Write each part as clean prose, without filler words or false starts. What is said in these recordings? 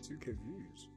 2K views.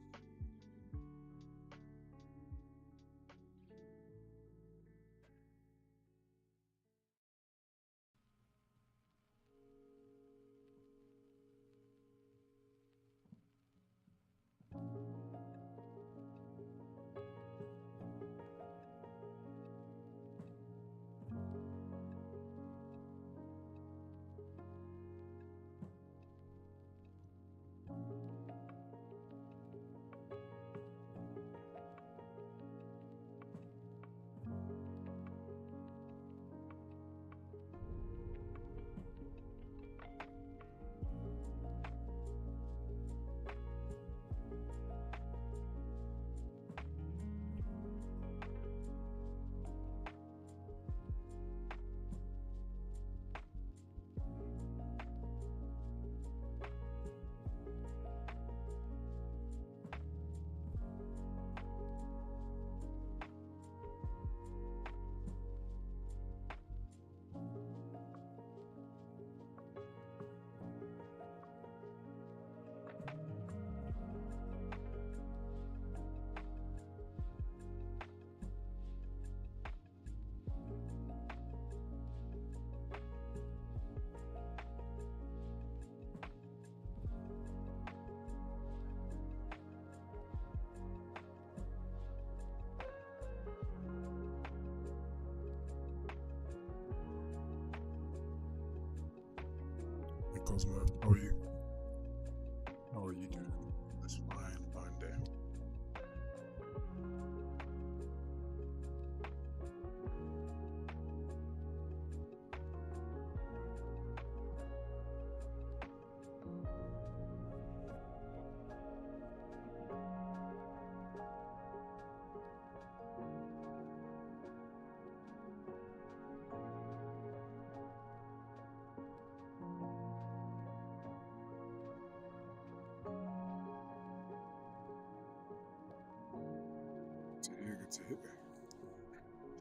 Cosmo, how are you? How are you doing this fine day? Good to hear.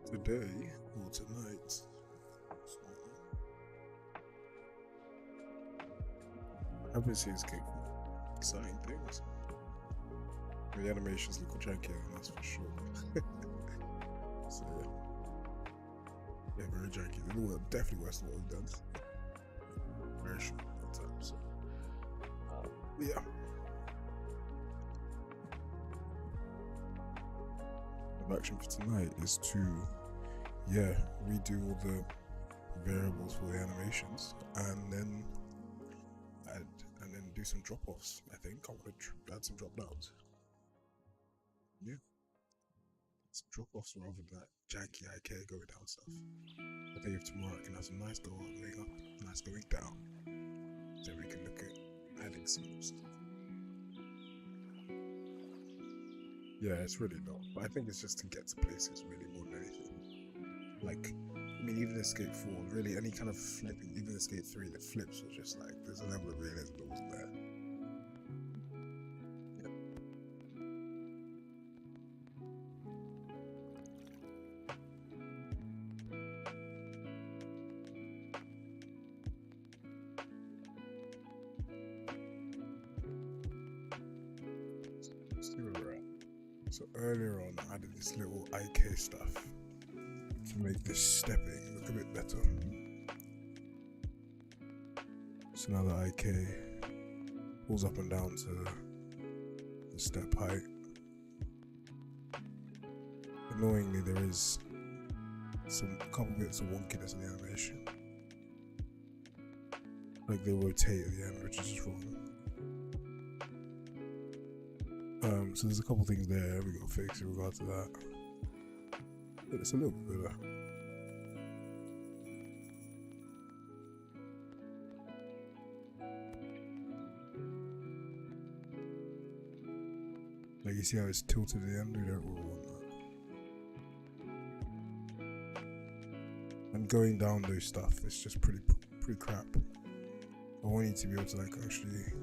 Today or tonight, I've been seeing exciting things. The animations look janky, that's for sure. So yeah, very janky. They look definitely worse than what we've done. Very short time. So yeah. Action for tonight is to redo all the variables for the animations and then do some drop-offs. I think I want to add some drop-downs. Yeah, some drop-offs rather than that janky IK going down stuff. I think if tomorrow I can have some nice going up, nice going down, then we can look at adding some stuff. Yeah, it's really not. But I think it's just to get to places really more than anything. Like, I mean, even Escape 4, really any kind of flipping, even Escape 3, the flips were just like, there's a level of realism that wasn't there. Let's see where we're at. So earlier on, I added this little IK stuff to make this stepping look a bit better. So now the IK pulls up and down to the step height. Annoyingly, there is a couple bits of wonkiness in the animation. Like they rotate at the end, which is just wrong. So there's a couple things there we gotta fix in regard to that. But it's a little bit better. Like you see how it's tilted at the end? We don't really want that. And going down those stuff, it's just pretty crap. I want you to be able to like actually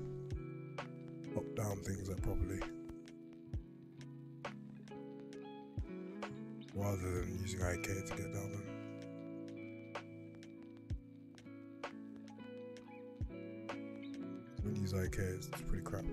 pop down things like properly, rather than using IK to get down them. When you use IK, it's pretty crap.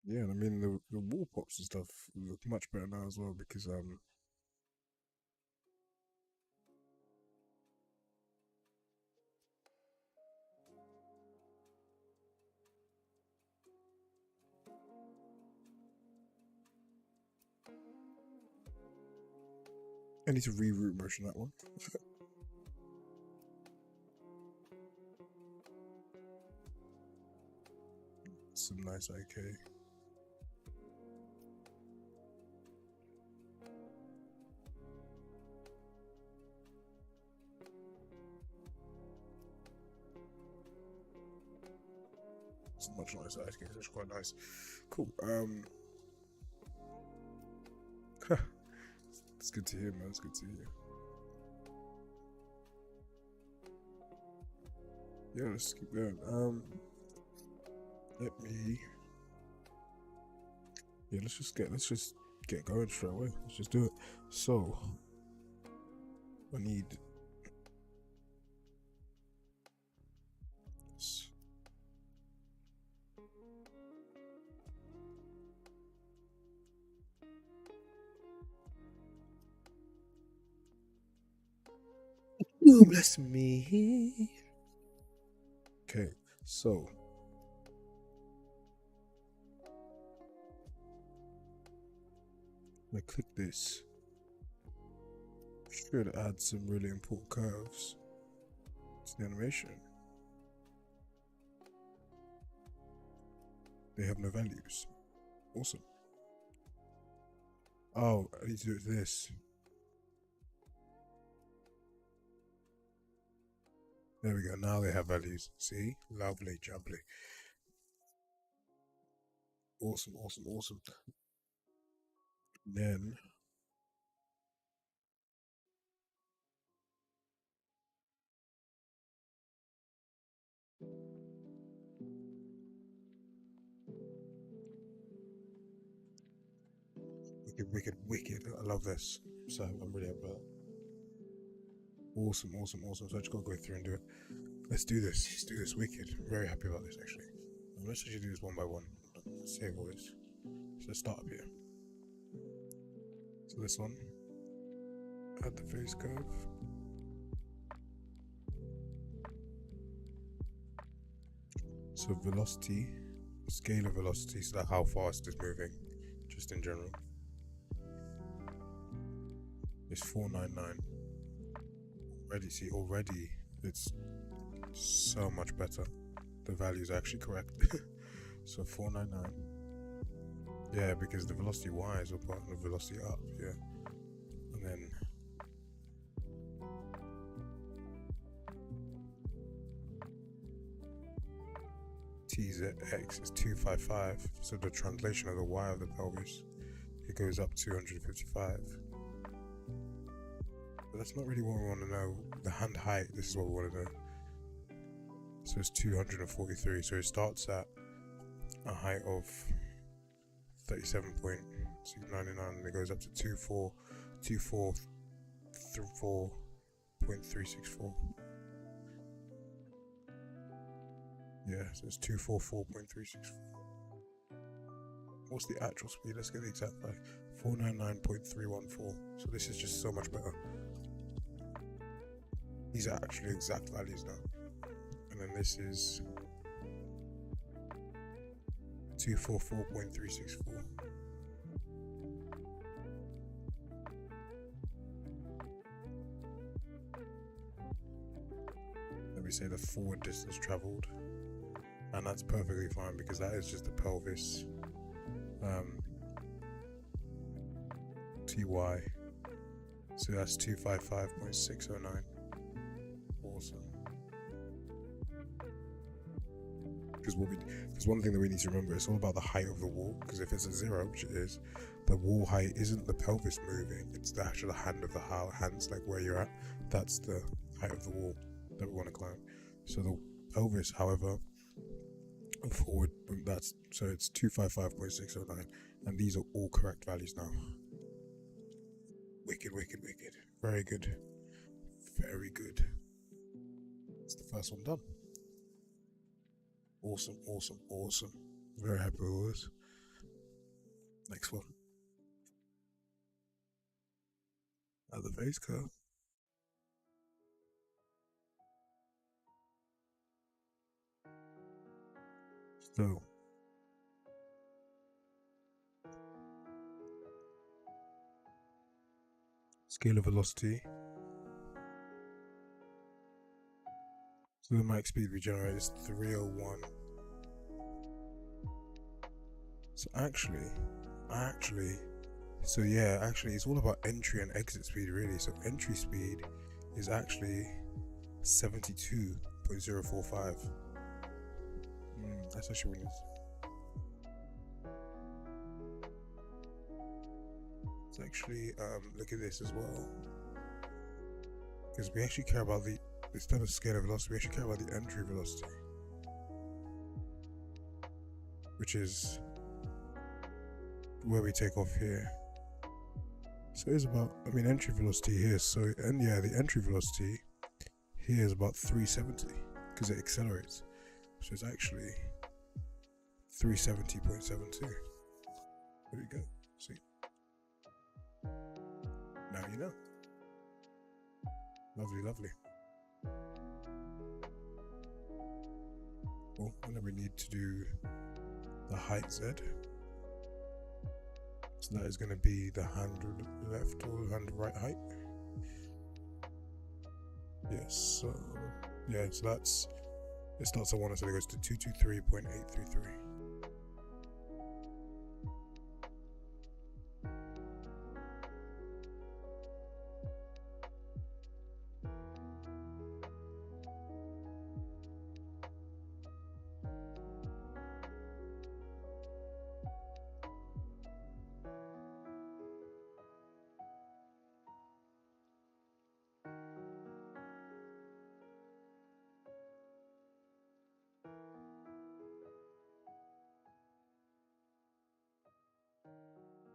Yeah, and I mean the wall pops and stuff look much better now as well because I need to reroute motion that one. Some nice IK. It's much nicer IK, it's quite nice. Cool. It's good to hear, man. It's good to hear. Yeah, let's keep going. Let me. Yeah, let's just get going straight away. Let's just do it. So, I need this. Oh, bless me. Okay, so I click this. Should add some really important curves to the animation. They have no values. Awesome. Oh, I need to do this. There we go. Now they have values. See? Lovely, jubbly. Awesome, awesome, awesome. Then wicked, wicked, wicked. I love this. So I'm really happy about that. Awesome, awesome, awesome. So I just gotta go through and do it. Let's do this. Let's do this. Wicked. I'm very happy about this actually. Let's actually do this one by one. Let's save all this. So let's start up here. So this one. Add the face curve. So velocity, scale of velocity, so that how fast it's moving, just in general. It's 499. Already, see, already it's so much better. The value is actually correct. So 499. Yeah, because the velocity Y is up and the velocity up, yeah. And then TZX is 255. So the translation of the Y of the pelvis, it goes up 255. But that's not really what we want to know. The hand height, this is what we want to know. So it's 243. So it starts at a height of 37.699 and it goes up to 244.364. Yeah, so it's 244.364. What's the actual speed? Let's get the exact value. 499.314. So this is just so much better. These are actually exact values now. And then this is 244.364. Let me say the forward distance traveled. And that's perfectly fine because that is just the pelvis. TY. So that's 255.609. Awesome. Because one thing that we need to remember, it's all about the height of the wall. Because if it's a 0, which it is, the wall height isn't the pelvis moving, it's the actual hand of the hands, like where you're at. That's the height of the wall that we want to climb. So the pelvis, however, forward, that's so it's 255.609, and these are all correct values now. Wicked, wicked, wicked. Very good. Very good. That's the first one done. Awesome, awesome, awesome. Very happy with all this. Next one. Other phase curve. So scale of velocity. So the max speed we generate is 301. So actually, it's all about entry and exit speed really. So entry speed is actually 72.045. That's actually what it is. It's actually, look at this as well. Because we actually care about instead of scale of velocity, we actually care about the entry velocity. Which is where we take off here. So it's about, entry velocity here. So, and yeah, the entry velocity here is about 370 because it accelerates. So it's actually 370.72. There we go. See? Now you know. Lovely, lovely. Well, then we need to do the height Z. So that is going to be the hand left or hand right height. Yes, so yeah, so that's, it starts at 1, so it goes to 223.833.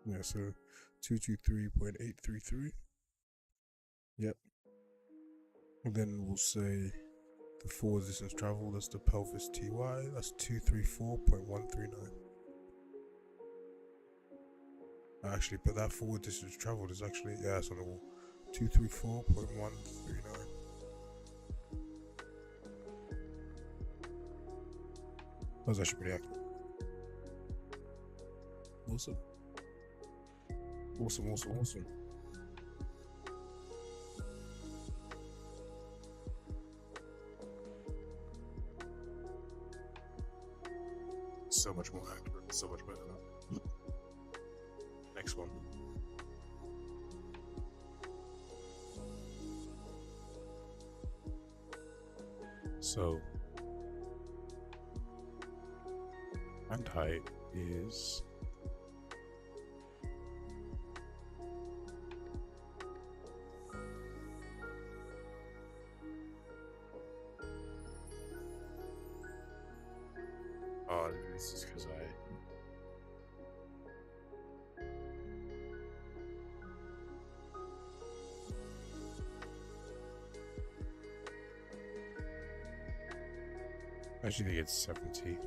Yeah, so 223.833. Yep. And then we'll say the forward distance travel, that's the pelvis TY, that's 234.139. Actually, but that forward distance traveled is actually, yeah, it's on the wall. 234.139. That was actually pretty accurate. Awesome. Awesome, awesome, awesome. So much more accurate, so much better now. Next one. So, hand height is this is because I actually think it's 70.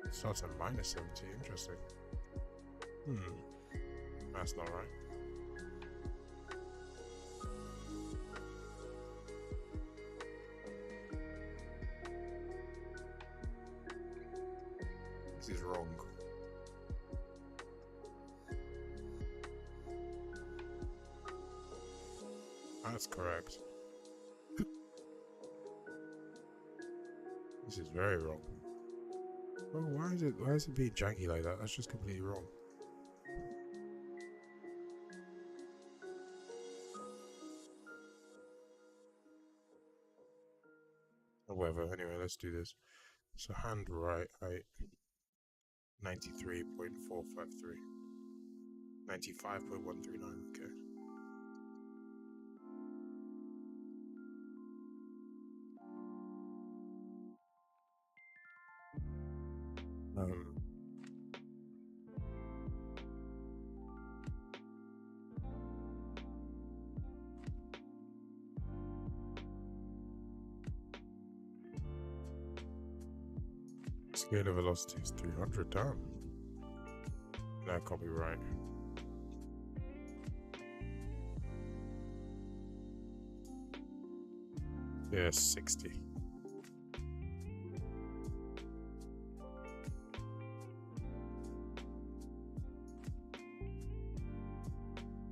It starts at minus 70. Interesting. That's not right. This is wrong. That's correct. This is very wrong. Oh, why is it being janky like that? That's just completely wrong. Or whatever, anyway, let's do this. So hand right height 93.453. 95.139, okay. Scale of velocity is 300 down. That can't be right. Yeah, 60.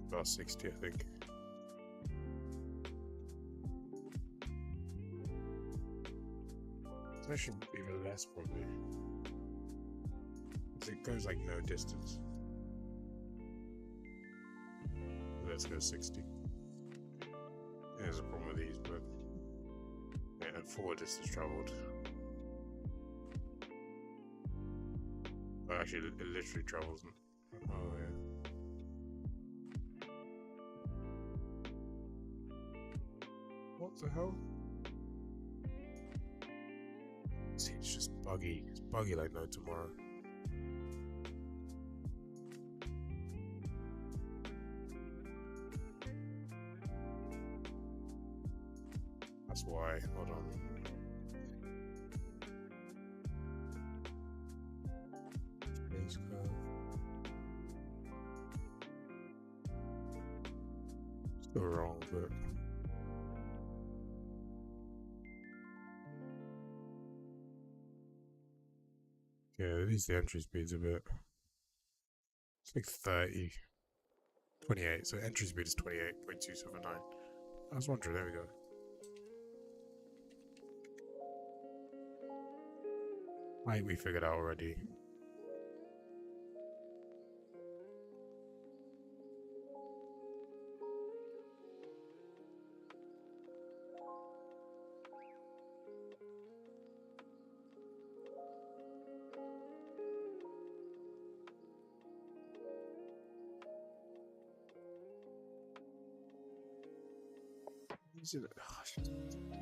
About 60, I think. It's actually even less, probably. It goes like no distance. Let's go 60. There's a problem with these, but yeah, 4 distance traveled. Oh, actually, it literally travels. Oh yeah. What the hell? See, it's just buggy. It's buggy like no tomorrow. That's why. Hold on. Base curve. Still wrong, but. Yeah, at least the entry speed's a bit. It's like 30. 28, so entry speed is 28.279. I was wondering, there we go. Height we figured out already.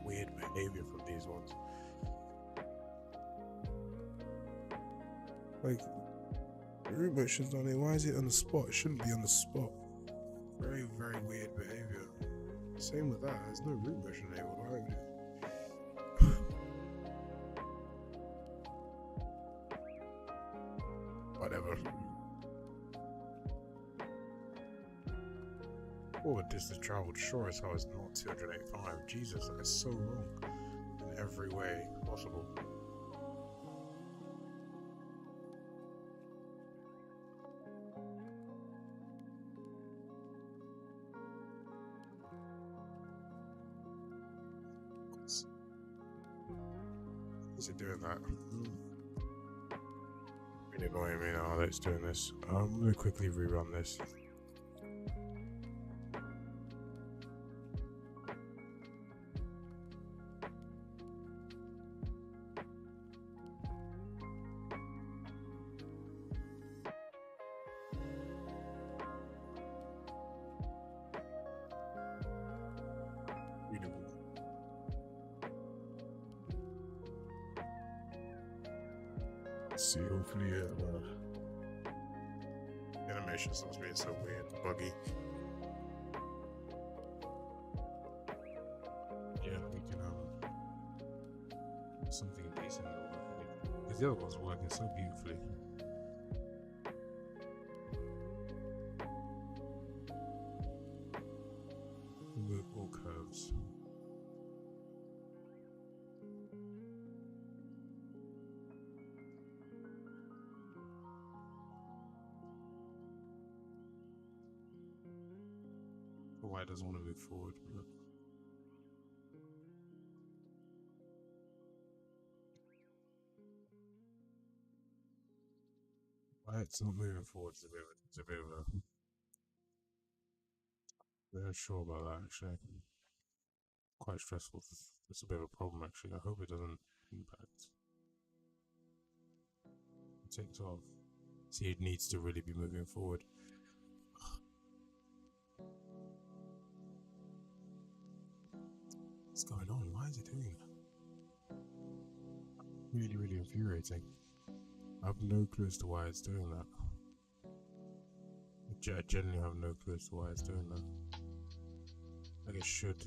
Weird behavior from these ones. Like, the root motion's on it. Why is it on the spot? It shouldn't be on the spot. Very, very weird behavior. Same with that. There's no root motion enabled. Why would it? Whatever. Oh, distance traveled sure as hell is not 285. Jesus, that is so wrong in every way possible. Is it doing that? Really annoying me now that it's doing this. I'm going to quickly rerun this. Let's see, hopefully animation stops being so weird, buggy. Yeah, we can something decent over because the other one's working so beautifully. All curves. Why it doesn't want to move forward. But why it's not moving forward is a bit of a very sure about that actually. Quite stressful. It's a bit of a problem actually. I hope it doesn't impact. It takes off. See, it needs to really be moving forward. What's going on? Why is it doing that? Really, really infuriating. I have no clue as to why it's doing that. I genuinely have no clue as to why it's doing that. Like it should.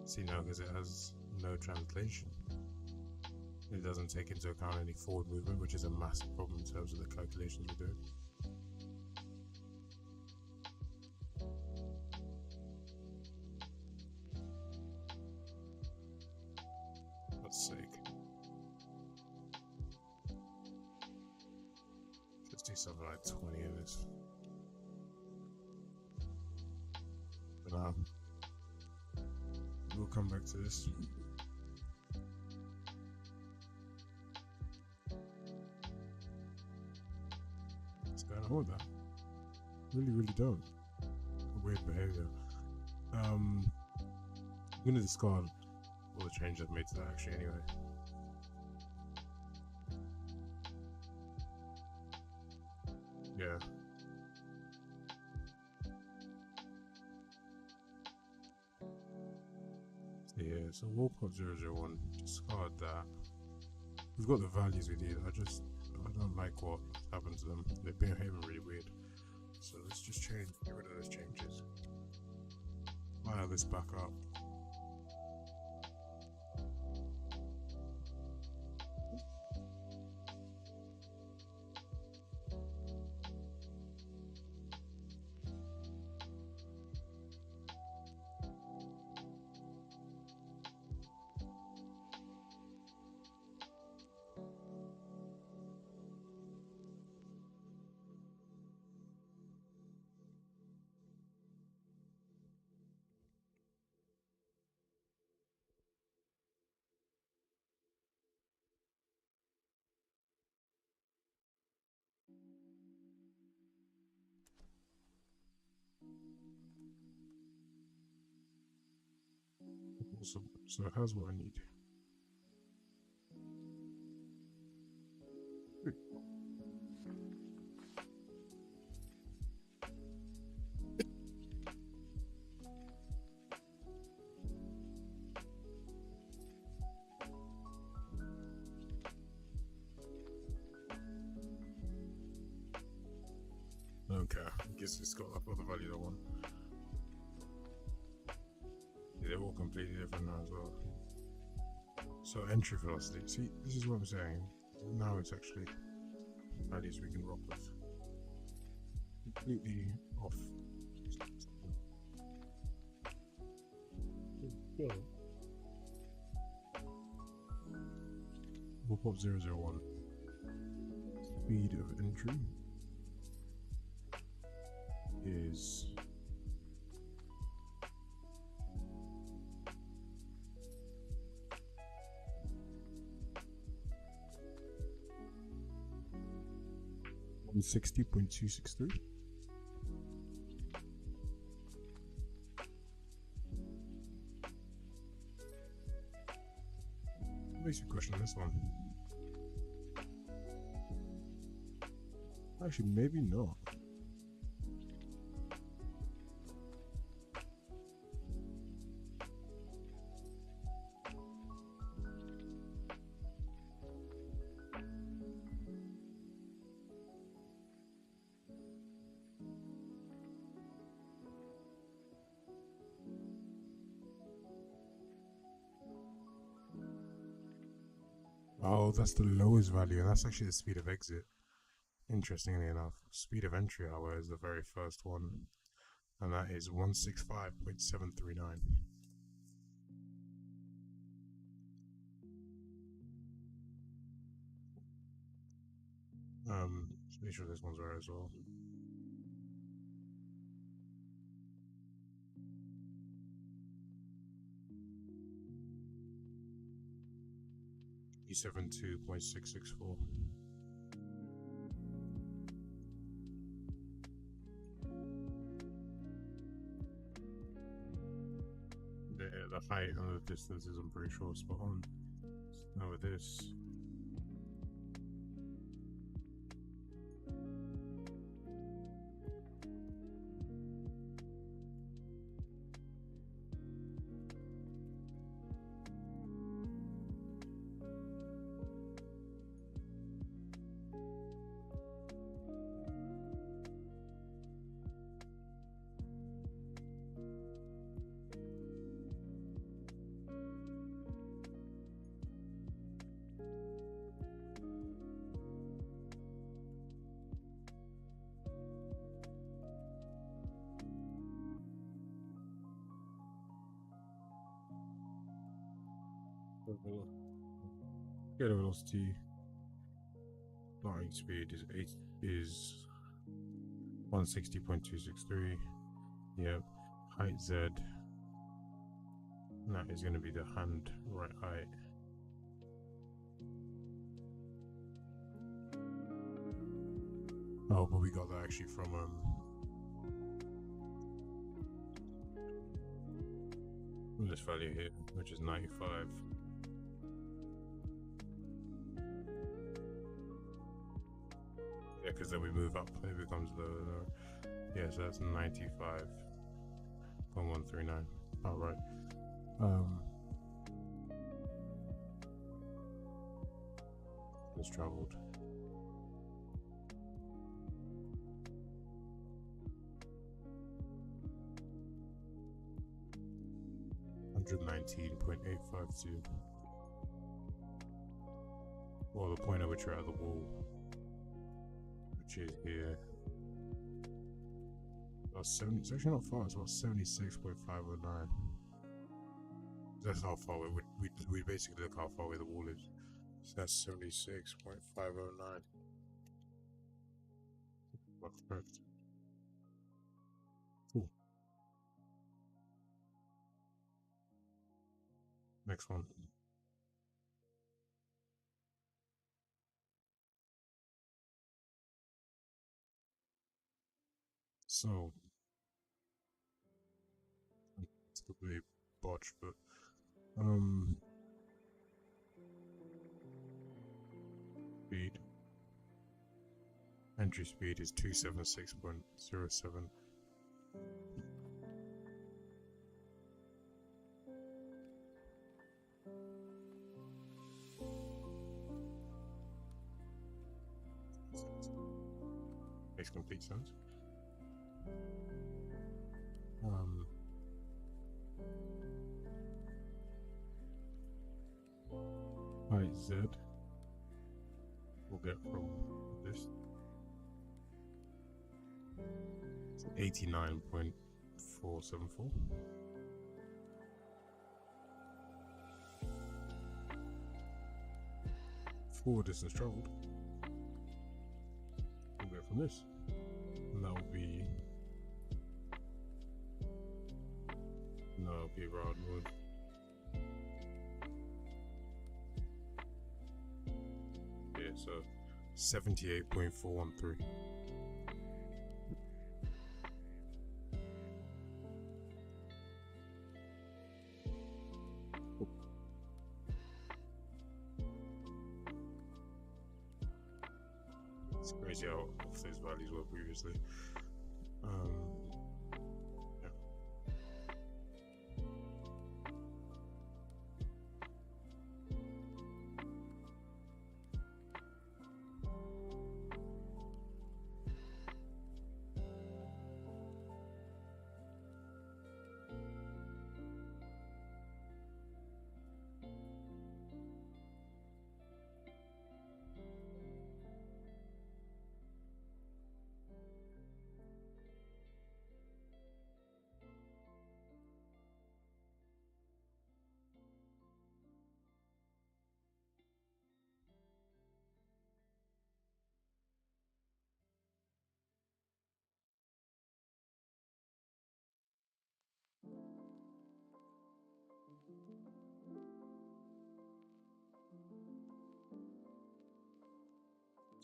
See now, because it has no translation. It doesn't take into account any forward movement, which is a massive problem in terms of the calculations we're doing. For God's sake. 57 like 20 in this. But we'll come back to this. What's going on with that? Really don't. Weird behavior. I'm gonna discard all the changes I've made to that actually anyway. Yeah. Yeah, so Warpod 001, discard that. We've got the values we need. I don't like what happened to them. They're behaving really weird. So let's just get rid of those changes. Fire this back up. So here's what I need. Okay, I guess it's got like all the values I want. They're all completely different now as well. So entry velocity, see, this is what I'm saying. Now it's actually values we can rock with. Completely off. We'll pop 001. Speed of entry is 160.263. Basic question on this one. Actually, maybe not. Oh, that's the lowest value, and that's actually the speed of exit. Interestingly enough, speed of entry, however, is the very first one, and that is 165.739. Just make sure this one's right as well. E72.664. The height and the distances, I'm pretty sure, spot on. Now with this. Scalar velocity. Flying speed is 160.263. Yep. Height Z. And that is going to be the hand right height. Oh, but we got that actually from this value here, which is 95. Yeah, because then we move up, it becomes lower. Yeah, so that's 95.139. Oh, right. It's traveled. $119.852. Well, the point at which we're at the wall, which is here. It's actually not far, it's about 76.509. That's how far we basically look how far away the wall is. So that's 76.509. That's correct. Cool. Next one. So it's completely botched, but speed. Entry speed is 276.07. Makes complete sense. Height Z we'll get from this. It's 89.474. Forward distance traveled. We'll get from this. And that will be around wood. Yeah, so 78.413. It's crazy how off those values were previously. Yeah.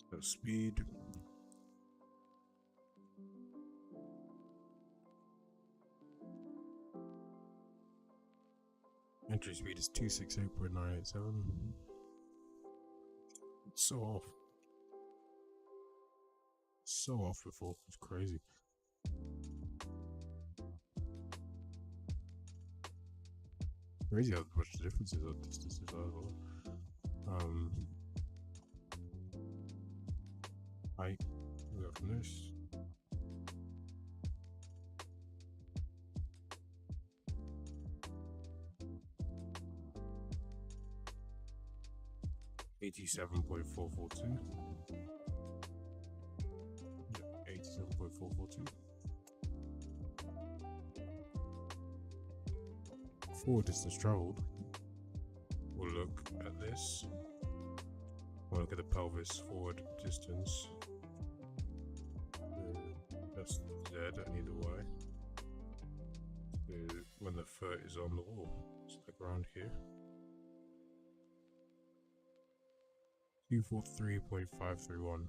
So speed. Entry speed is 268.987. It's so off. So off before. It's crazy. Crazy how much the difference is on distances as well. Height. We go from this. $87.442. 87.442. Forward distance traveled. We'll look pelvis. We'll look at the pelvis forward distance. That's Z and either Y. When the foot is on the wall, it's like around here. 243.531.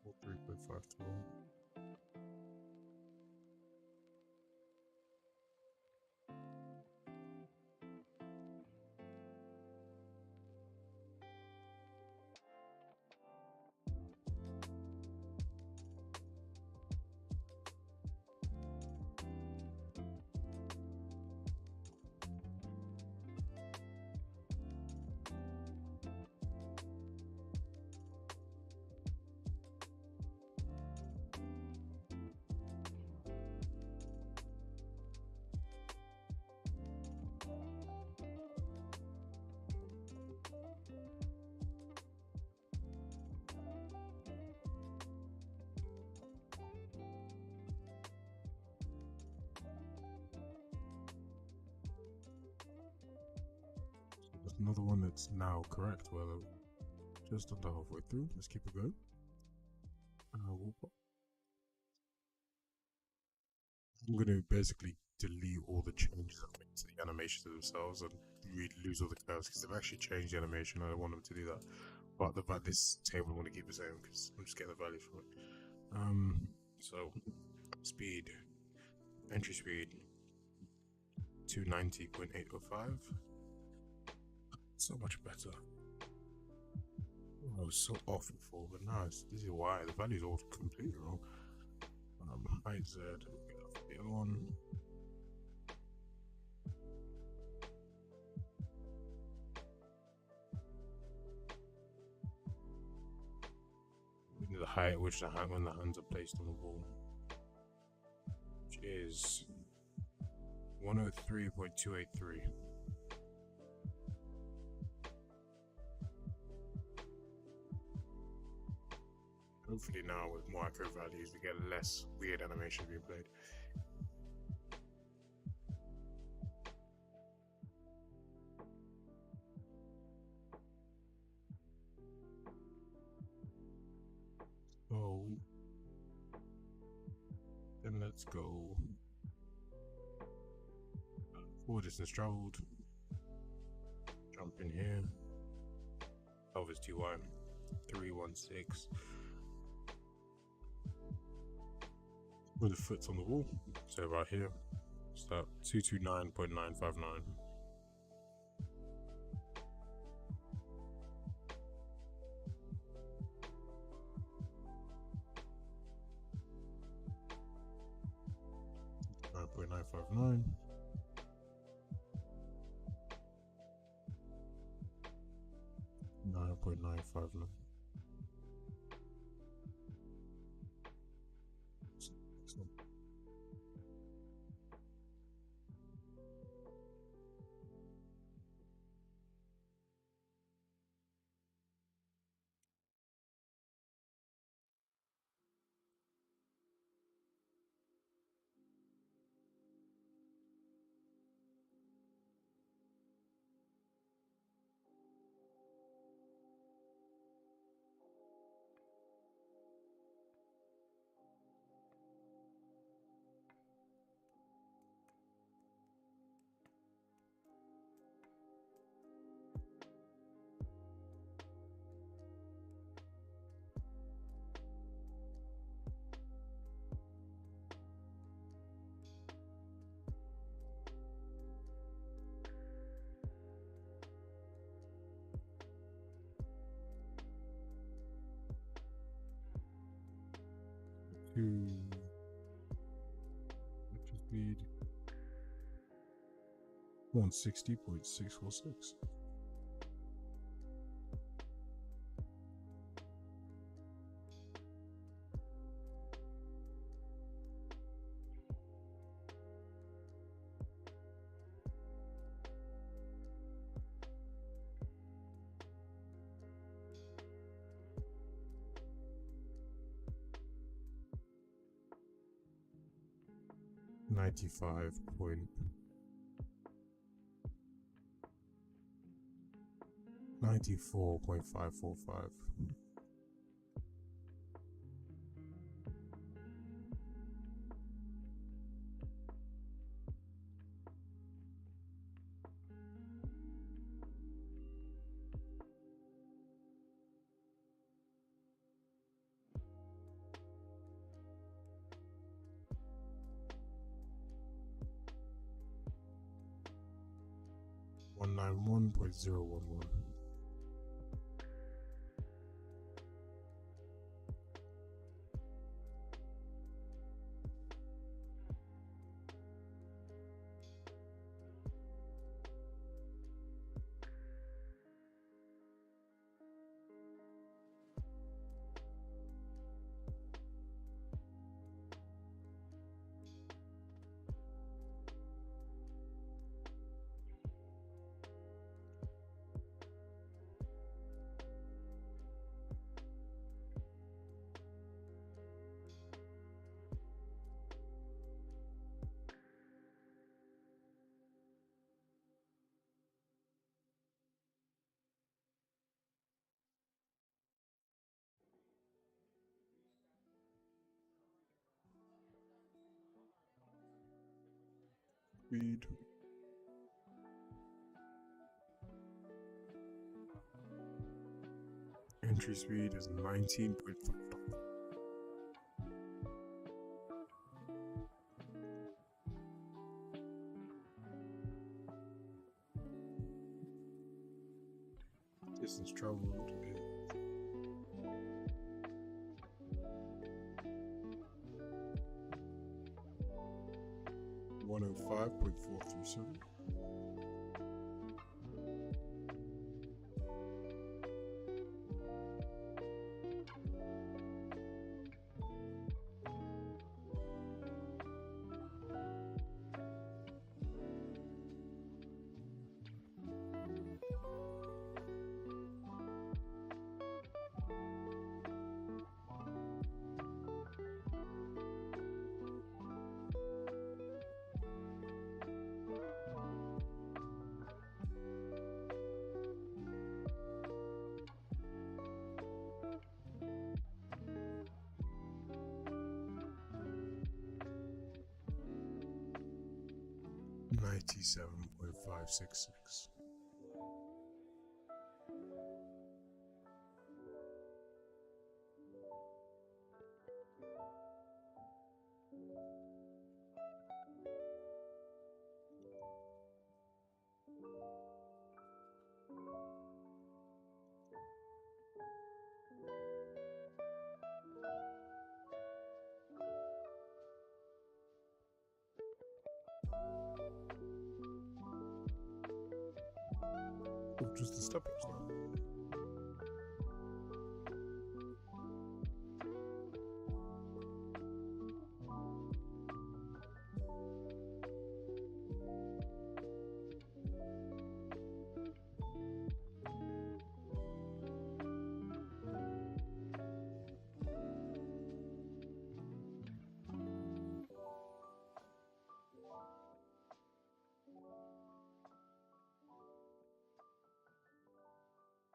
243.531. There's another one that's now correct. Well, just under halfway through. Let's keep it going. I'm going to basically delete all the changes I've made to the animations themselves and lose all the curves because they've actually changed the animation. I don't want them to do that. But this table I want to keep the same because I'm just getting the value from it. So speed, entry speed 290.805. So much better. I was so off before, but now this is why the value is all completely wrong. Height Z, the other one. We need the height which the hand when the hands are placed on the wall, which is 103.283. Hopefully now with more accurate values we get less weird animation being played. So then let's go forward distance traveled. Jump in here. Pelvis TY 316. Where the foot's on the wall, so right here, start 229.959. .959. .959. Speed 160.646. 94.545. $191.011. Speed. Entry speed is 19.5. Distance traveled is 105.437. $97.566. Oh, just the step ups now.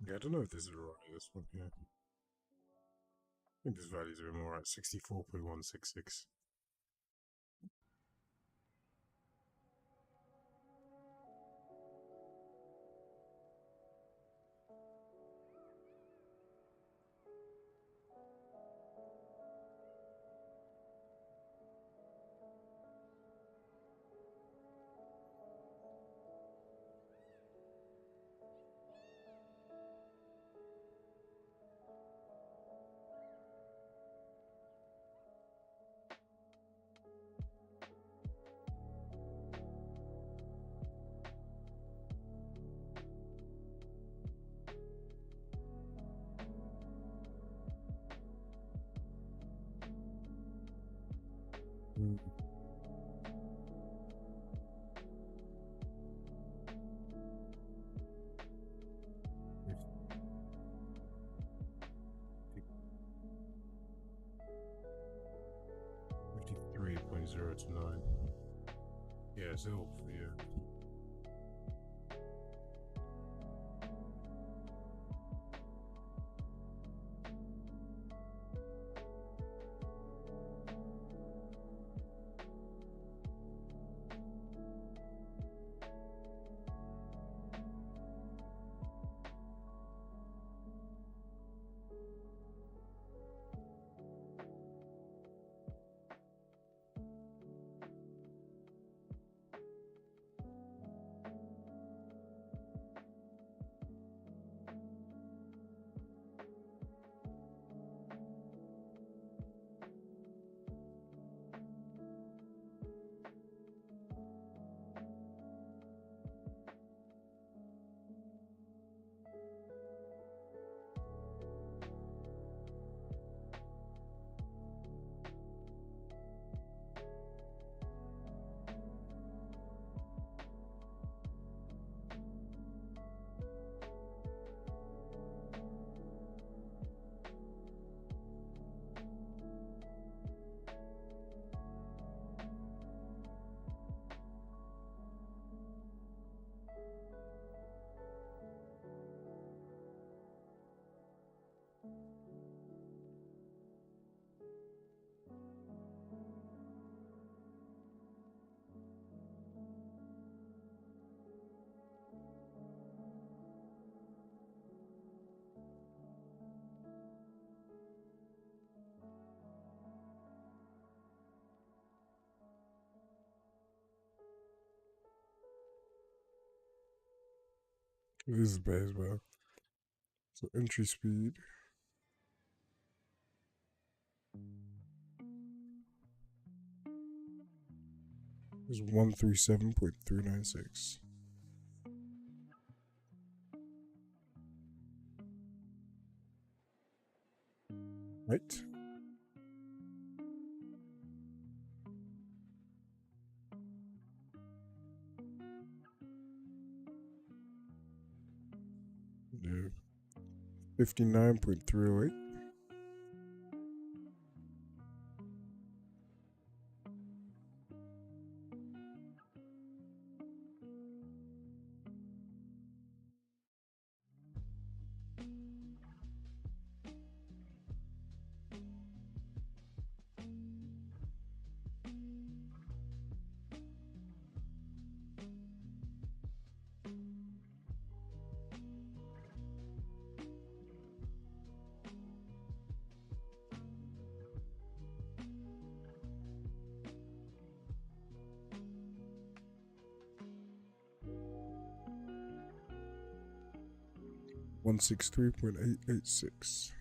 Yeah, I don't know if this is right. This one, yeah. I think this value's a bit more right. 64.166. Mm. $53.029. Yeah, still, yeah. This is bad as well. So entry speed is 137.396. Right? Yeah. 59.308. $163.886.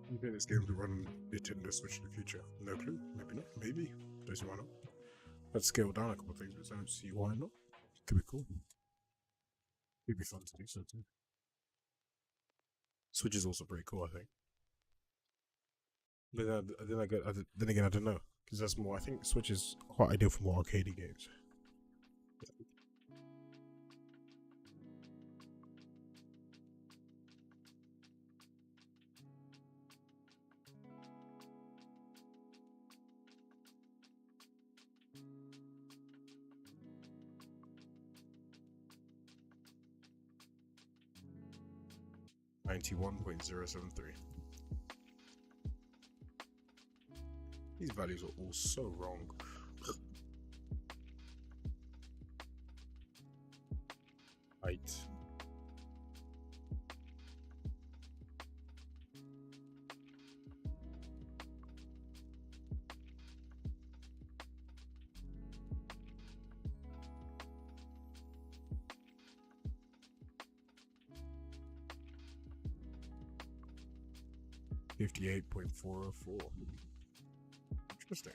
You think this game will run on Nintendo Switch in the future? No clue. Maybe not. Maybe. Don't see why not. Let's scale down a couple of things, but I don't see why not. Could be cool. It'd be fun to do so too. Switch is also pretty cool, I think. But then again, I don't know, because that's more. I think Switch is quite ideal for more arcadey games. 91.073. These values are all so wrong. Height. $58.404. Interesting.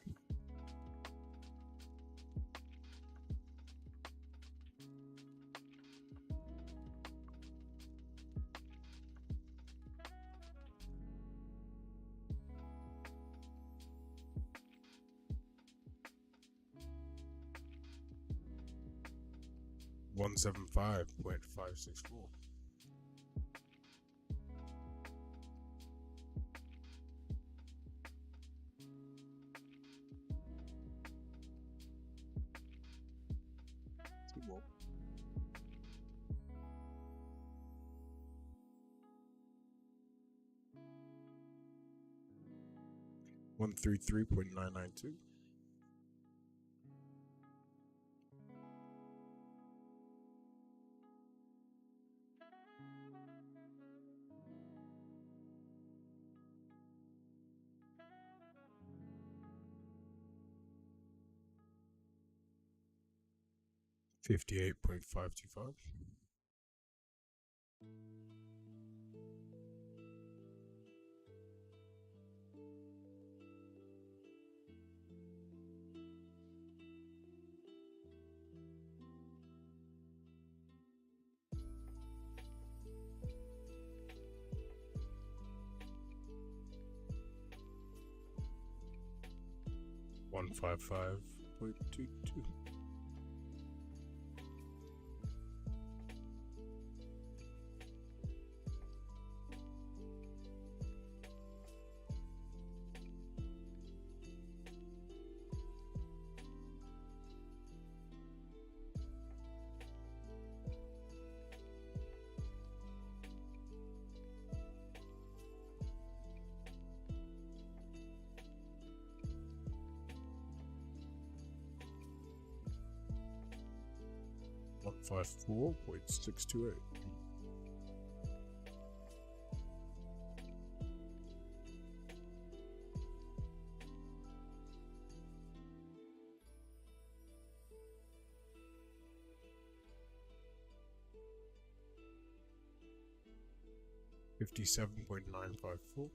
$175.564. $133.992. $58.525. 155.22. $154.628. $57.954.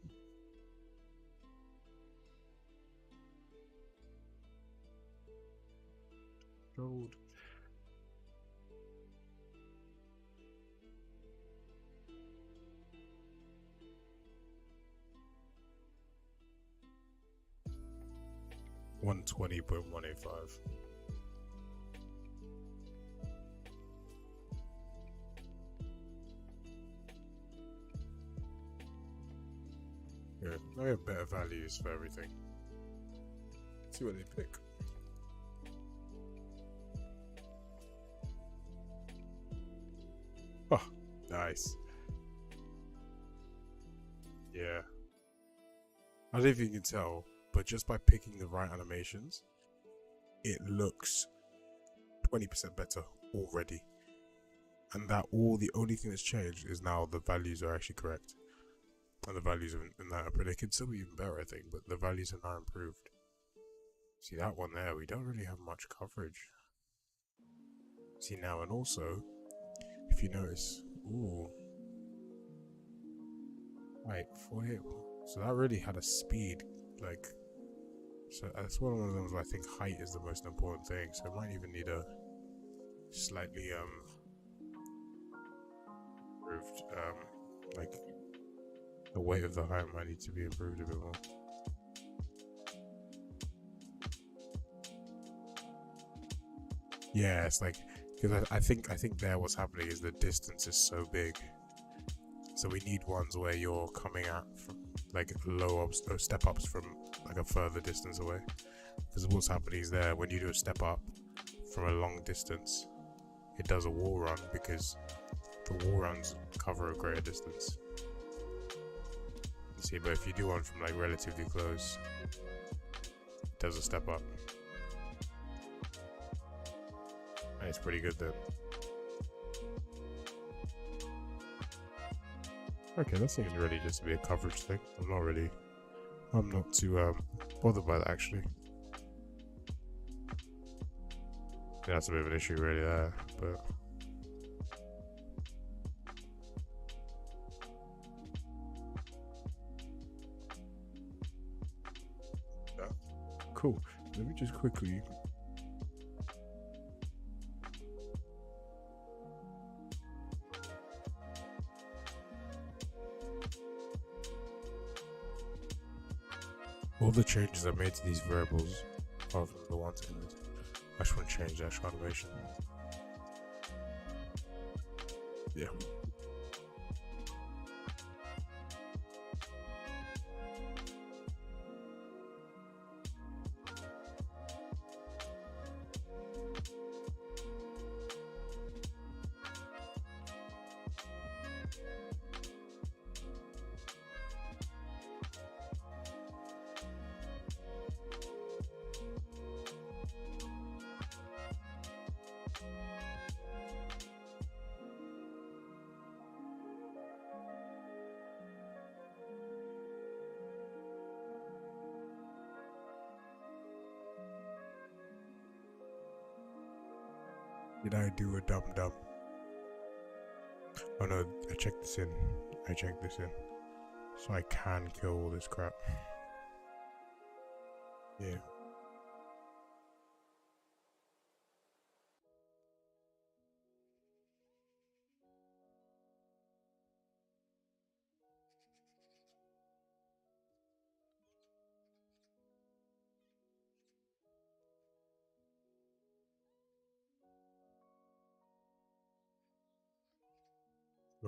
Gold. $120.185. Yeah, I have better values for everything. Let's see what they pick. Oh, nice. Yeah. I don't know if you can tell, but just by picking the right animations, it looks 20% better already. And that the only thing that's changed is now the values are actually correct. And the values in that they could still be even better, I think, but the values are now improved. See that one there, we don't really have much coverage. See now, and also, if you notice, ooh, right, 48, so that really had a speed, like, so that's one of those where I think height is the most important thing, so it might even need a slightly, improved, like, the weight of the height might need to be improved a bit more. Yeah, it's like, because I think there what's happening is the distance is so big, so we need ones where you're coming at from like low ups or step ups from like a further distance away, because what's happening is there when you do a step up from a long distance, it does a wall run because the wall runs cover a greater distance. You see, but if you do one from like relatively close, it does a step up. And it's pretty good then. Okay, that seems really just to be a coverage thing. I'm not too bothered by that actually. Yeah, that's a bit of an issue really there, but yeah. Cool. Let me just quickly all the changes I made to these variables, apart from the ones in it, I just want to change the actual animation. Yeah. Did I do a dum dum? Oh no, I checked this in. So I can kill all this crap. Yeah.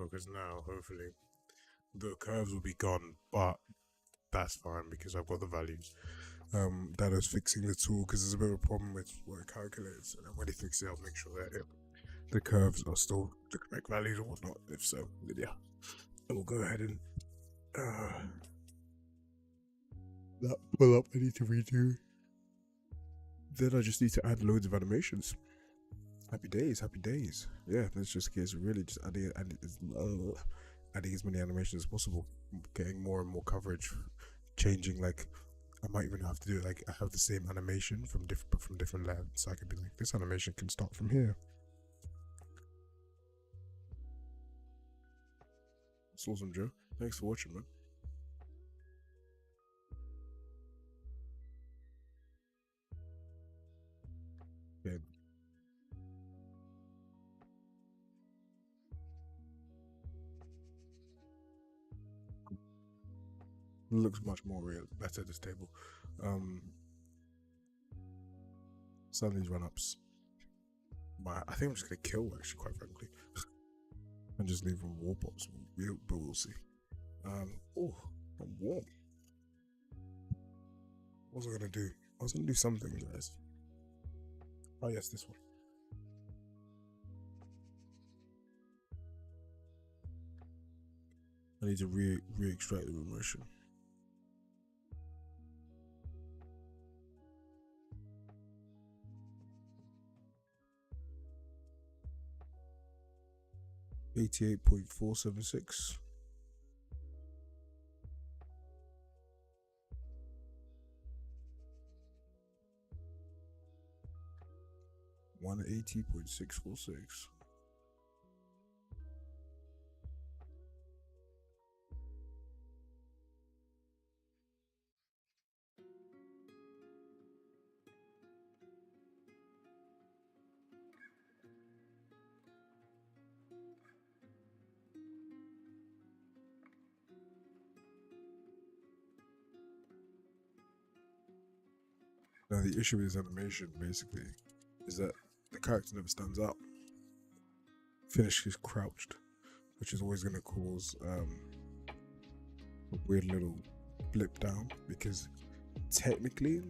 Because now, hopefully, the curves will be gone, but that's fine because I've got the values. That is fixing the tool because there's a bit of a problem with what it calculates, and when it fixes it, I'll make sure that the curves are still the correct values or whatnot. If so, then yeah, we'll go ahead and that pull up I need to redo. Then I just need to add loads of animations. Happy days, happy days. Yeah, that's just a case of really just adding as many animations as possible, getting more and more coverage, changing. Like I might even have to do it like I have the same animation from different lands, so I could be like, this animation can start from here. That's awesome, Joe. Thanks for watching, man. Okay. Looks much more real, better this table. Some of these run-ups, I think I'm just gonna kill actually, quite frankly, and just leave them war pops. But we'll see. Oh, I'm warm. What was I gonna do? I was gonna do something, guys. Oh yes, this one. I need to re-extract the immersion. $88.476. $180.646. Now the issue with this animation basically is that the character never stands up. Finish is crouched, which is always going to cause a weird little blip down, because technically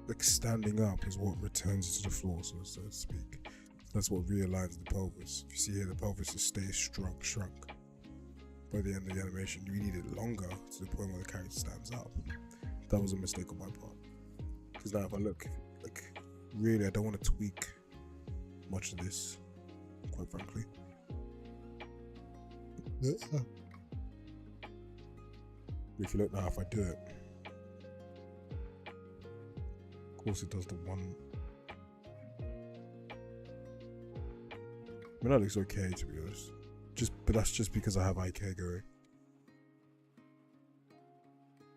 like standing up is what returns it to the floor, so to speak. That's what realigns the pelvis. If you see here, the pelvis is stays shrunk. By the end of the animation, you need it longer to the point where the character stands up. That was a mistake on my part. Because now if I look, like, really I don't want to tweak much of this, quite frankly. If you look now, if I do it, of course it does the one. I mean, that looks okay, to be honest. But that's just because I have IK going.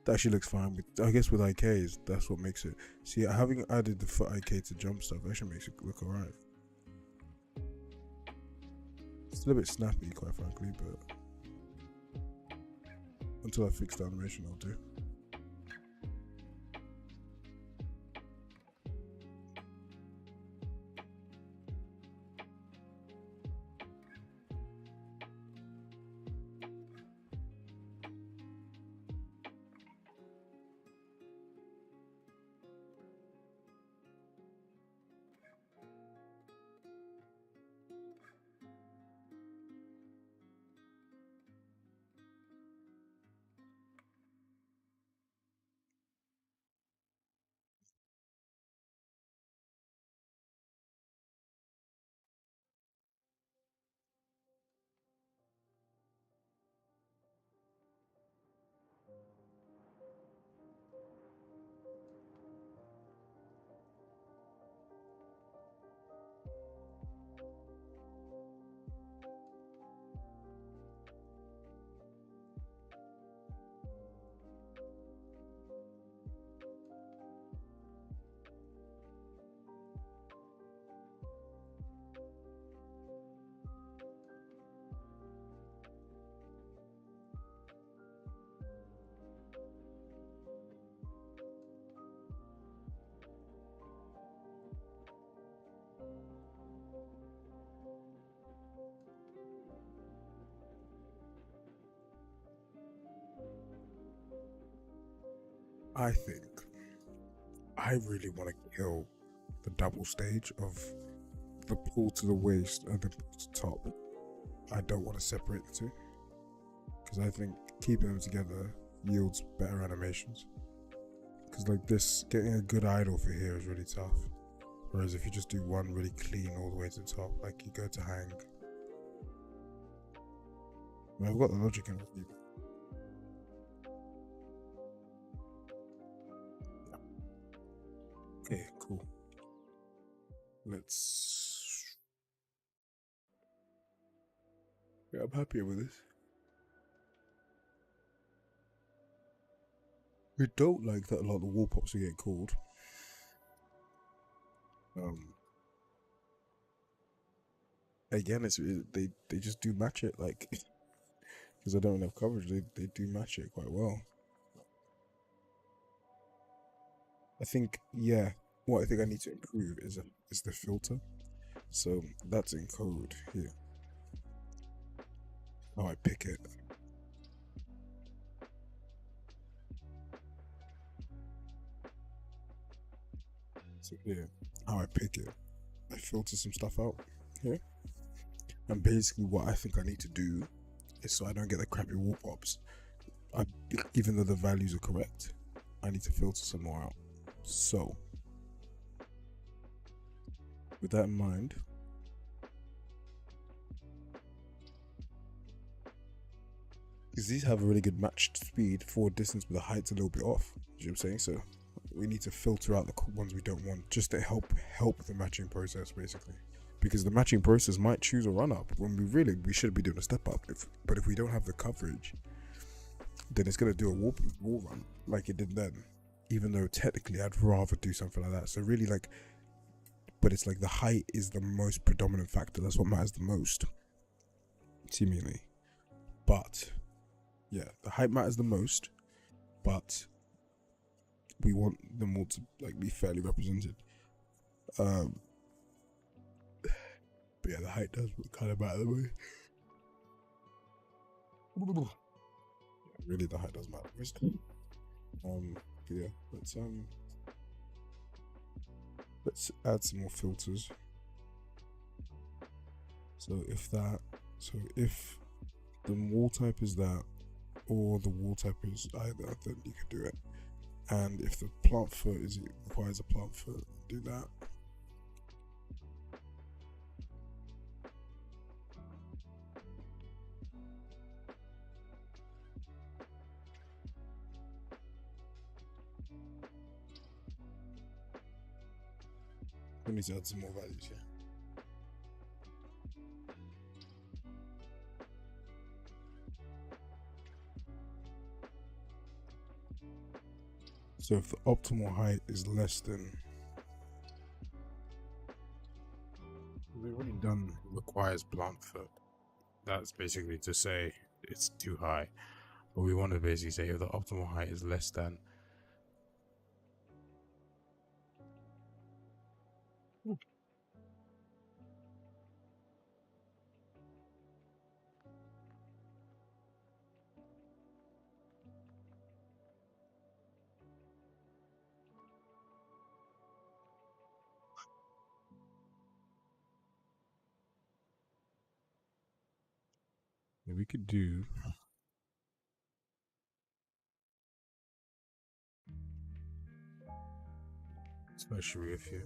That actually looks fine. I guess with IKs, that's what makes it. See, having added the foot IK to jump stuff actually makes it look alright. It's still a bit snappy, quite frankly, but until I fix the animation, I'll do. I think I really want to kill the double stage of the pull to the waist and the pull to top. I don't want to separate the two because I think keeping them together yields better animations. Because like this, getting a good idle for here is really tough. Whereas if you just do one really clean all the way to the top, like you go to hang. I've got the logic in it. Okay, cool. Let's. Yeah, I'm happy with this. We don't like that a lot of the wall pops are getting called. Again, they just do match it, like, because I don't have coverage. They do match it quite well. I think, yeah, what I think I need to improve is the filter. So that's in code here. How I pick it. So here, how I pick it. I filter some stuff out here. And basically what I think I need to do is, so I don't get the crappy wall pops, even though the values are correct, I need to filter some more out. So with that in mind, because these have a really good matched speed, forward distance, but the height's a little bit off. You know what I'm saying? So we need to filter out the ones we don't want, just to help the matching process, basically. Because the matching process might choose a run up when we should be doing a step up. But if we don't have the coverage, then it's gonna do a wall run like it did then. Even though technically I'd rather do something like that. So really, like, but it's like the height is the most predominant factor. That's what matters the most, seemingly. But yeah, the height matters the most, but we want them all to like be fairly represented. But yeah, the height does kind of matter the most. Yeah, really, the height does matter the most. Yeah, let's add some more filters. So if the wall type is that, or the wall type is either, then you can do it. And if the plant foot requires a plant foot, do that. We need to add some more values here. So if the optimal height is less than, we've already done requires plant foot. That's basically to say it's too high. But we want to basically say if the optimal height is less than. We could do especially if you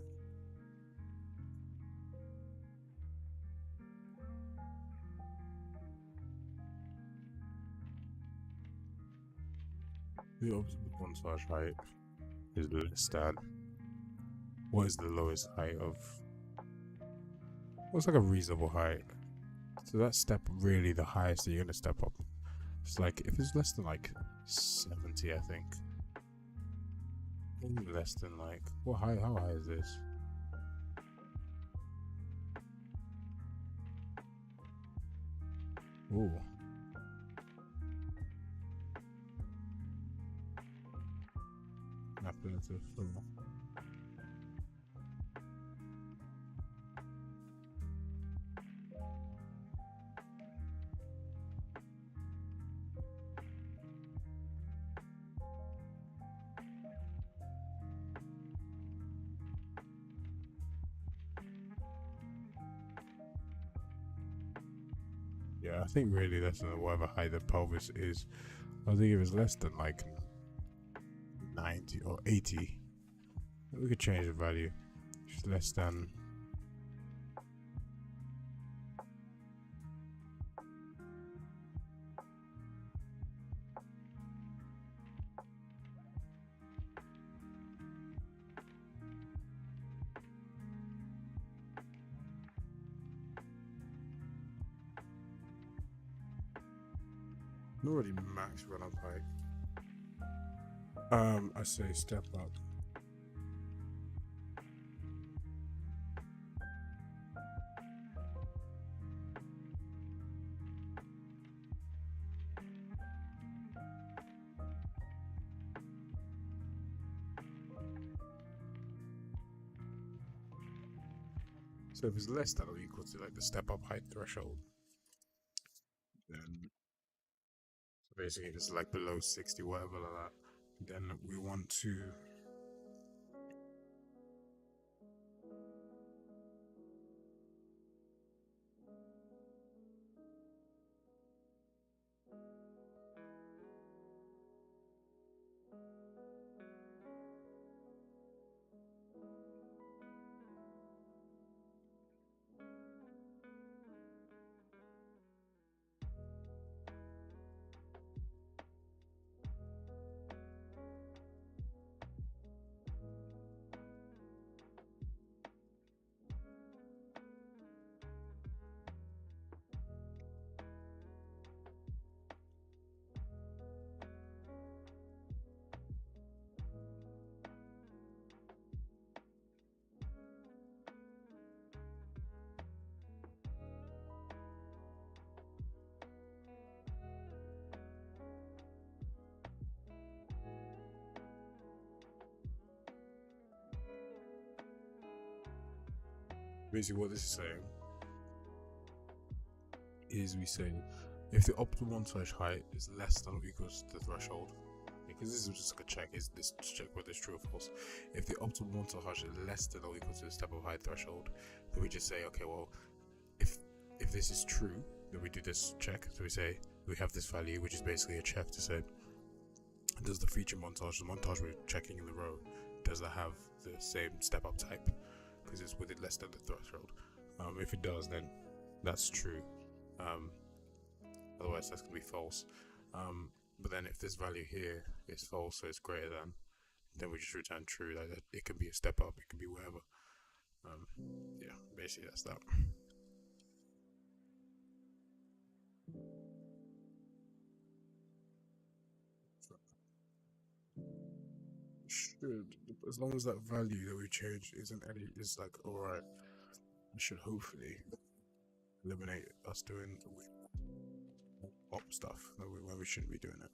the optimal font size height is less than. What is the lowest height of? What's like a reasonable height? So that step really the highest that you're gonna step up. It's like if it's less than like 70, I think. Maybe less than like what high? How high is this? Ooh. Appetitive. Yeah, I think really less than whatever height the pelvis is. I think if it's less than like 90 or 80, we could change the value. If it's less than, not really max run up height. I say step up. So if it's less than or equal to like the step up height threshold, then so basically if it's like below 60, whatever like that, then we want to basically what this is saying is we say if the optimal montage height is less than or equals to the threshold, because this is just like a check, is this to check whether it's true or false. If the optimal montage height is less than or equal to the step up height threshold, then we just say, okay, well, if this is true, then we do this check. So we say we have this value, which is basically a check to say, does the feature montage, the montage we're checking in the row, does that have the same step up type? Because it's within less than the threshold. If it does, then that's true. Otherwise, that's going to be false. But then if this value here is false, so it's greater than, then we just return true. Like it can be a step up, it can be whatever. Yeah, basically that's that. Should, as long as that value that we changed isn't any, is like alright, it should hopefully eliminate us doing pop stuff when we shouldn't be doing it.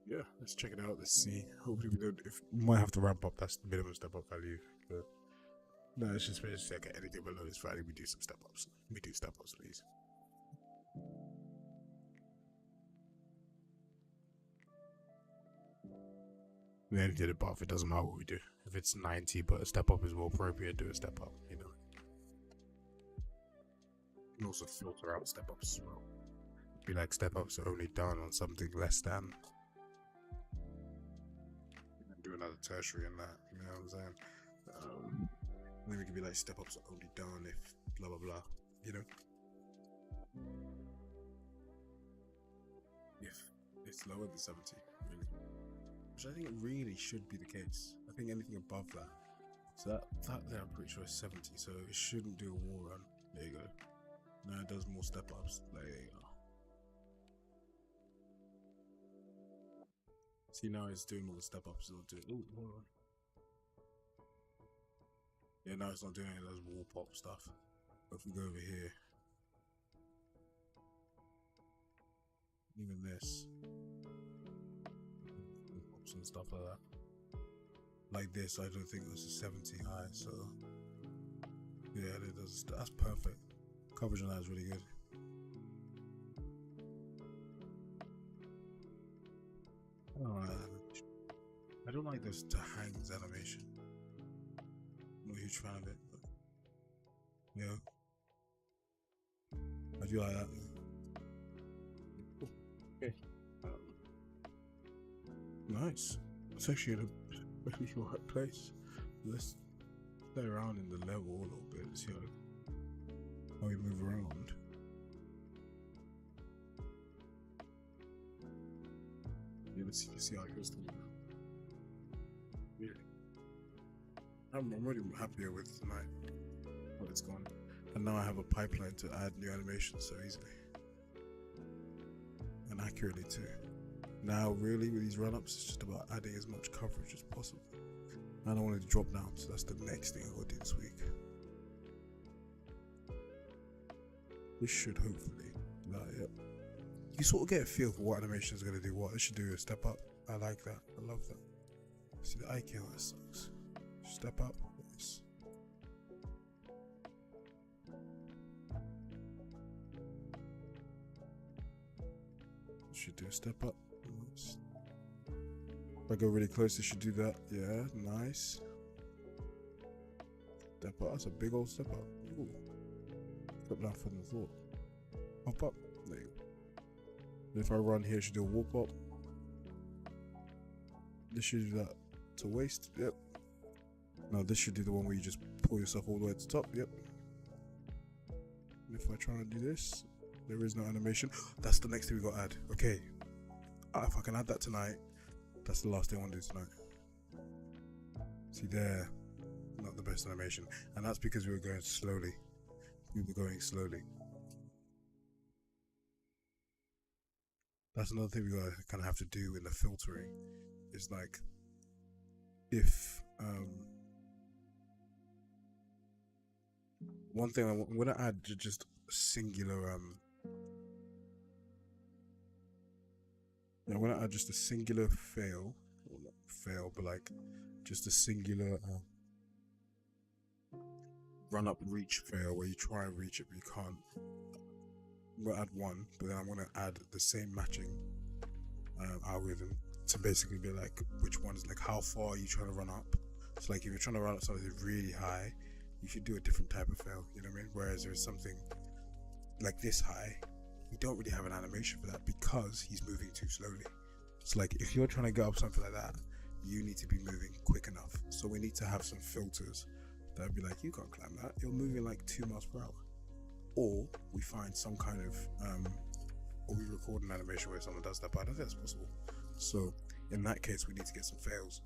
Yeah, let's check it out. Let's see. Hopefully we don't. If we might have to ramp up, that's the minimum step up value. But no, it's just basically like anything below this value, we do some step ups. We do step ups, please. We only did it above. It doesn't matter what we do. If it's 90, but a step up is more appropriate, do a step up. You know. You can also filter out step ups as well. Be like step ups are only done on something less than. Do another tertiary in that, you know what I'm saying? Then we could be like step ups are only done if blah blah blah, you know? If it's lower than 70, really. Which I think it really should be the case. I think anything above that. So that there I'm pretty sure is 70, so it shouldn't do a wall run. There you go. No, it does more step ups. There you go. See, now it's doing all the step ups. It'll do. Oh, hold on. Yeah, now it's not doing any of those wall pop stuff. But if we go over here, even this, wall pops and stuff like that. Like this, I don't think this is 70 high, so yeah, it does. That's perfect. Coverage on that is really good. I don't like this to hangs animation. I'm not a huge fan of it, but yeah, I do like that. Okay. Nice. It's actually in a really right place. Let's play around in the level a little bit. See how we move around. Yeah, let's see how it goes through. Yeah. I'm really happier with tonight. How it's gone. And now I have a pipeline to add new animations so easily. And accurately too. Now really with these run-ups, it's just about adding as much coverage as possible. I don't want it to drop down, so that's the next thing I'm going to do this week. This should hopefully, yep. You sort of get a feel for what animation is going to do what. It should do a step up. I like that. I love that. See the IQ, that sucks. Step up. Yes. Should do a step up. Nice. If I go really close, it should do that. Yeah, nice. Step up. That's a big old step up. Ooh. Step down further than I thought. Hop up. There you go. If I run here, it should do a wall pop. This should do that to waist. Yep. No, this should do the one where you just pull yourself all the way to the top. Yep. And if I try and do this, there is no animation. That's the next thing we got to add. Okay. If I can add that tonight, that's the last thing I want to do tonight. See there, not the best animation. And that's because we were going slowly. We were going slowly. That's another thing we gotta kind of have to do in the filtering. Is like, if one thing I'm gonna add just a singular I'm gonna add just a singular fail, well, not fail, but like just a singular run up reach fail where you try and reach it but you can't. I'm gonna add one, but then I'm gonna add the same matching algorithm to basically be like which one's like how far are you trying to run up. So like if you're trying to run up something really high, you should do a different type of fail, you know what I mean? Whereas there's something like this high, you don't really have an animation for that because he's moving too slowly. It's like if you're trying to go up something like that, you need to be moving quick enough. So we need to have some filters that would be like, you can't climb that, you're moving like 2 miles per hour. Or we find some kind of or we record an animation where someone does that, but I don't think that's possible. So in that case we need to get some fails,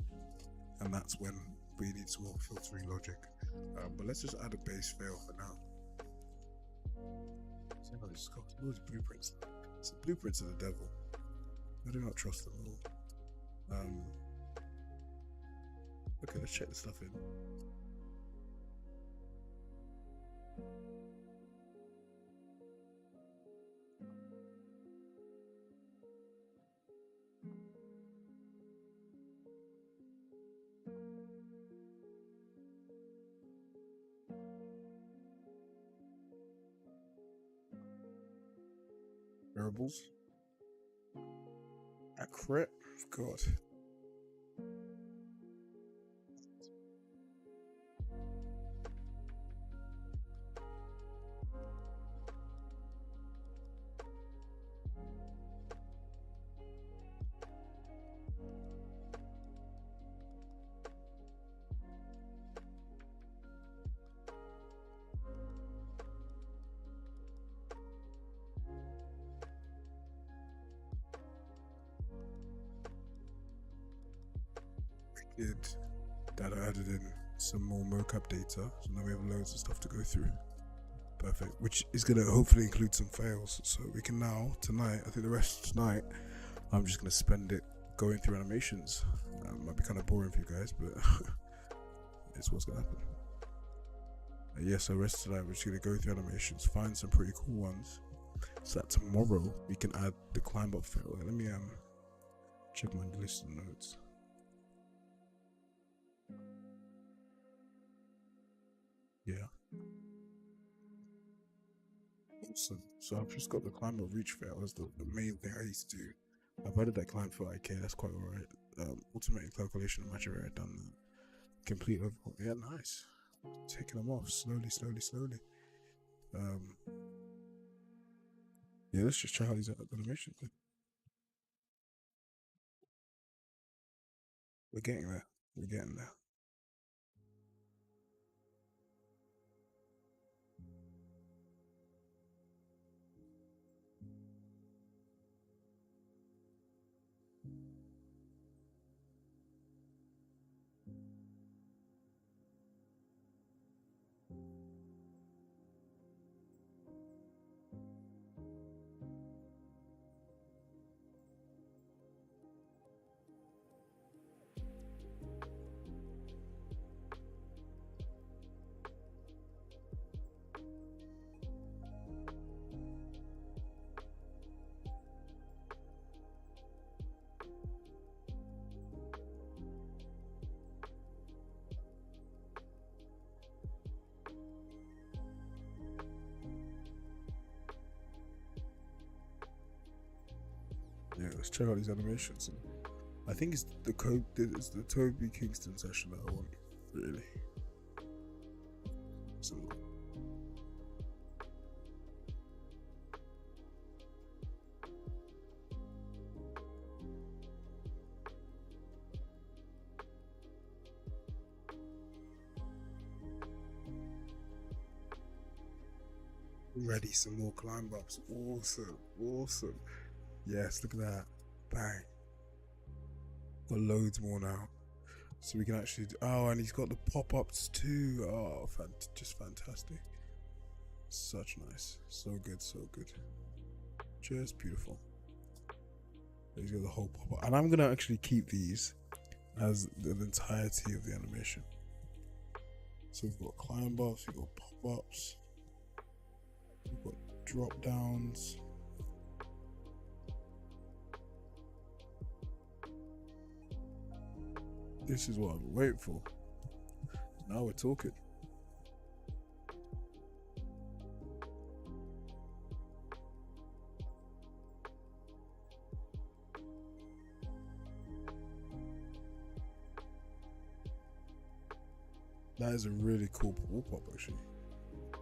and that's when we need some more filtering logic. But let's just add a base fail for now. See how this goes. Those blueprints. It's the blueprints of the devil. I do not trust them at all. Okay, let's check this stuff in. Variables. Accurate. God. That I added in some more mocap data, so now we have loads of stuff to go through. Perfect. Which is going to hopefully include some fails, so we can now tonight, I think the rest of tonight I'm just going to spend it going through animations. Might be kind of boring for you guys, but it's what's going to happen. Yeah, so rest of tonight we're just gonna go through animations, find some pretty cool ones, so that tomorrow we can add the climb up fail. Let me check my list of notes. Yeah. Awesome. So I've just got the climb up reach fail as the main thing I used to do. I've added that climb for IK, that's quite alright. Automated calculation of match area done that. Complete overhaul. Yeah, nice. Taking them off slowly. Yeah, let's just try out these animations. We're getting there. We're getting there. Yeah, let's check out these animations. I think it's the Toby Kingston session that I want, really. So, ready, some more climb ups. Awesome. Yes, look at that. Bang. Got loads more now. So we can actually do, oh, and he's got the pop-ups too. Oh, just fantastic. Such nice. So good. Just beautiful. He's got the whole pop-up. And I'm gonna actually keep these as the entirety of the animation. So we've got climb ups, we've got pop-ups, we've got drop downs. This is what I've been waiting for. Now we're talking. That is a really cool wall pop actually.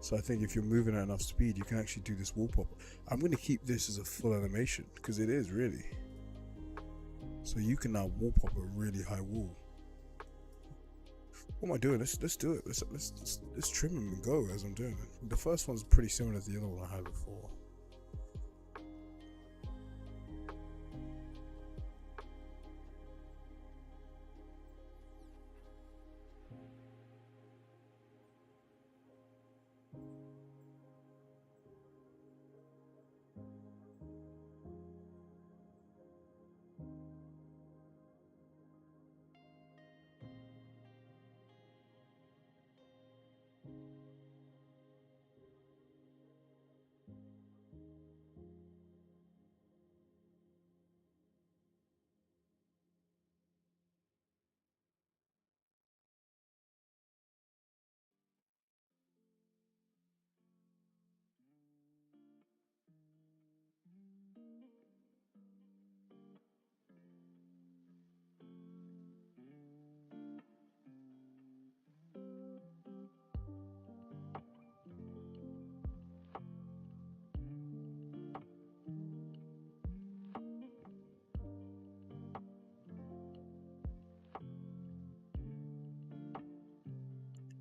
So I think if you're moving at enough speed, you can actually do this wall pop. I'm going to keep this as a full animation because it is really. So you can now wall pop a really high wall. What am I doing? Let's do it. Let's trim them and go as I'm doing it. The first one's pretty similar to the other one I had before.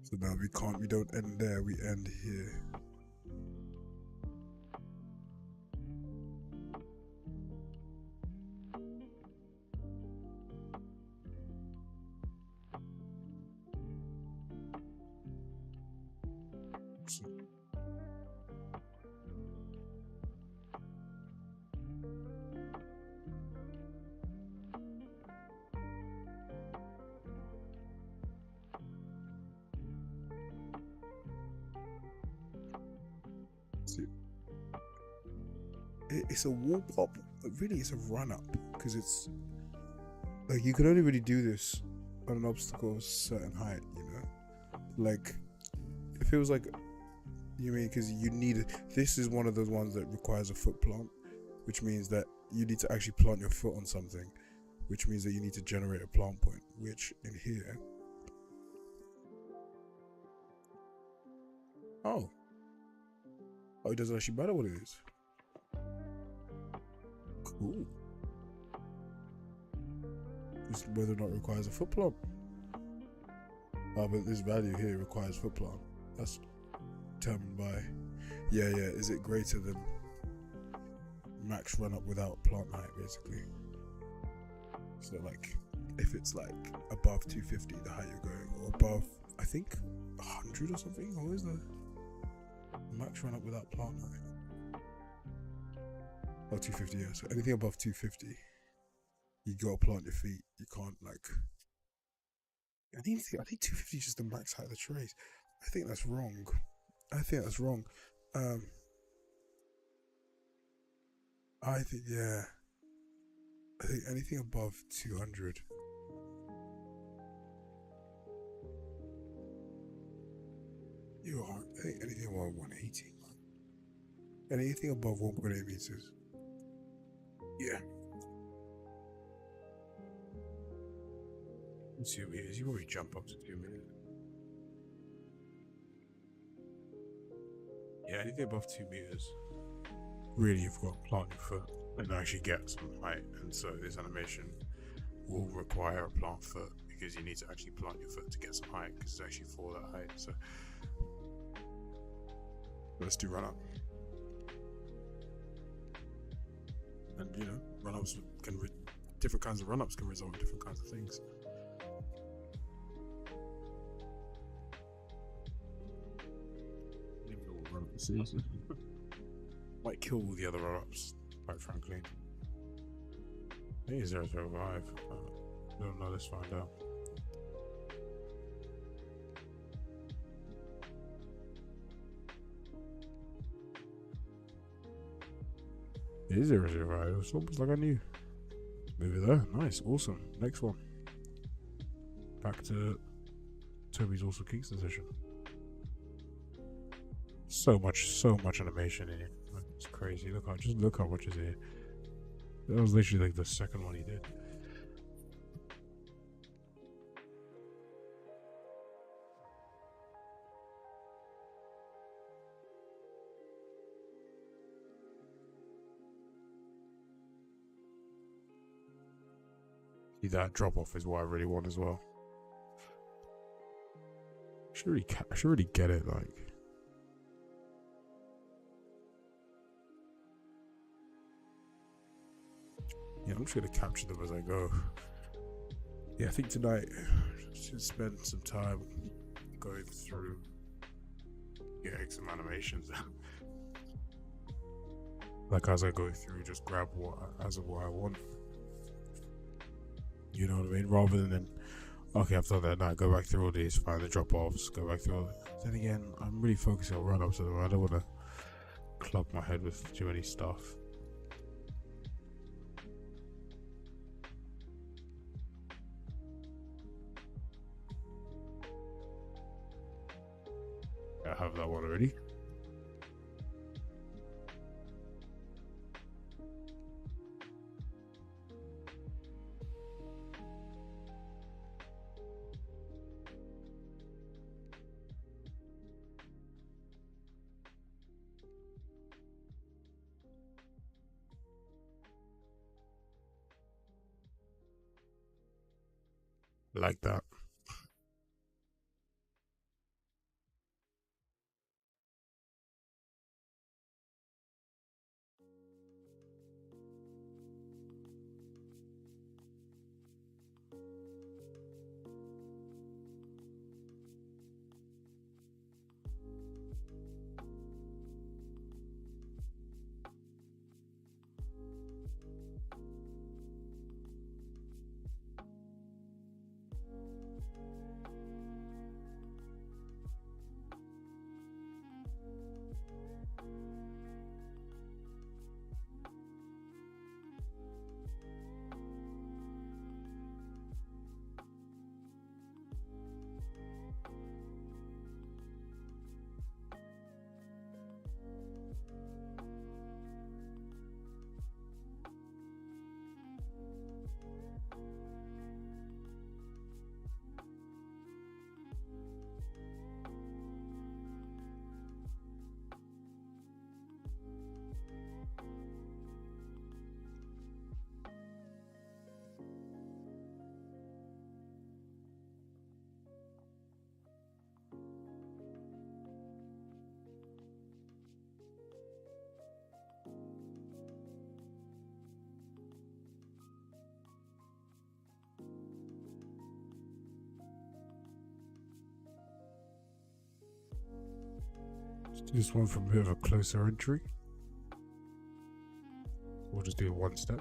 So now we don't end there, we end here. So, it's a warm up. Really, it's a run up because it's like you can only really do this on an obstacle of a certain height. You know, like it feels like you mean because you need it. This is one of those ones that requires a foot plant, which means that you need to actually plant your foot on something, which means that you need to generate a plant point, which in here. Oh, it doesn't actually matter what it is. Cool. Just whether or not it requires a foot plant. Oh, but this value here requires foot plant. That's determined by, yeah, is it greater than max run up without plant height, basically. So like, if it's like above 250, the height you're going, or above, I think 100 or something. What is the max run up without plant height? Oh, 250, yeah. So anything above 250, you gotta plant your feet. You can't like. I think 250 is just the max height of the trays. I think that's wrong. I think anything above 200. You are. I think anything above 180. Anything above 1.8 meters. Yeah. 2 meters. You already jump up to 2 meters. Yeah, anything above 2 meters. Really, you've got to plant your foot and actually get some height. And so this animation will require a plant foot because you need to actually plant your foot to get some height because it's actually for that height. So let's do run up. And you know, run ups can different kinds of run ups can result in different kinds of things. Might kill all the other run-ups, quite frankly. I think it's 005. I don't know, let's find out. It is 005. It's almost like I knew. Move it there. Nice, awesome. Next one. Back to Toby's Also Kingston session. So much animation in it. It's crazy. Look how much is here. That was literally like the second one he did. See, that drop off is what I really want as well. I should really get it, like. Yeah, I'm just gonna capture them as I go. Yeah, I think tonight I should spend some time going through getting some animations. Like as I go through, just grab what I want. You know what I mean? Rather than okay, I've done that now. Go back through all these, find the drop offs, go back through all. Then again, I'm really focusing on run ups, so I don't want to club my head with too many stuff. I have that one already. Like that. This one from a bit of a closer entry. We'll just do one step.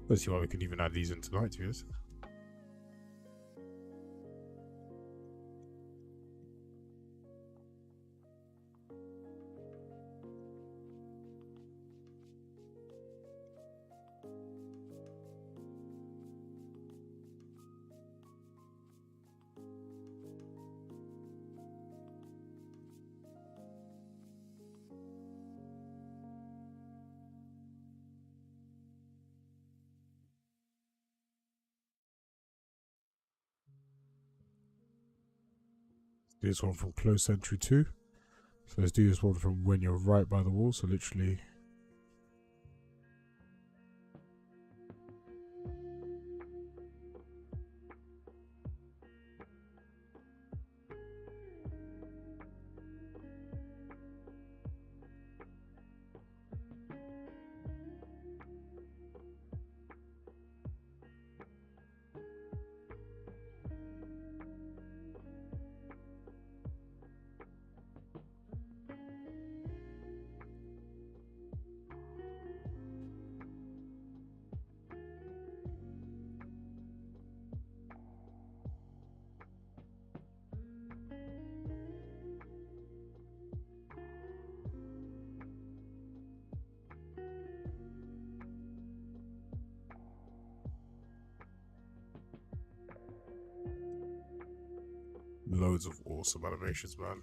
Let's see why we can even add these in tonight, to be honest. This one from close entry 2. So let's do this one from when you're right by the wall. So literally. Loads of awesome animations, man.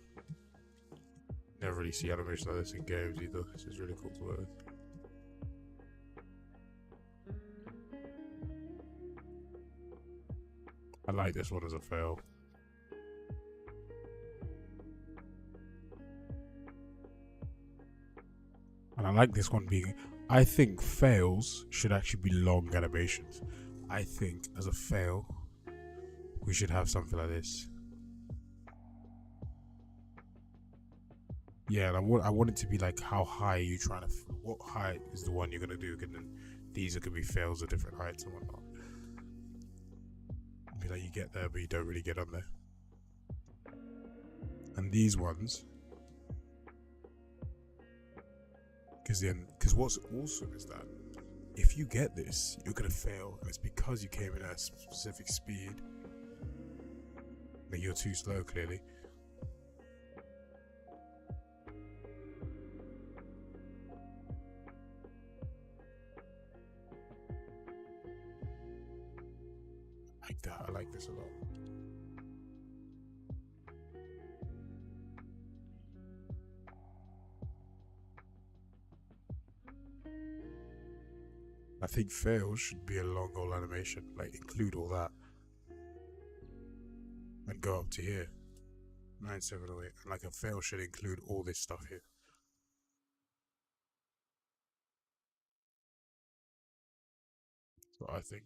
Never really see animations like this in games either. This is really cool to work with. I like this one as a fail. And I like this one being, I think fails should actually be long animations. I think as a fail, we should have something like this. Yeah, and I want it to be like, how high are you trying to, what height is the one you're going to do, and then these are going to be fails at different heights and whatnot. Be like, you get there, but you don't really get on there. And these ones, because what's awesome is that if you get this, you're going to fail, and it's because you came in at a specific speed. That you're too slow, clearly. Like that, I like this a lot. I think fails should be a long old animation, like include all that. And go up to here. 9708. And like a fail should include all this stuff here. That's what I think.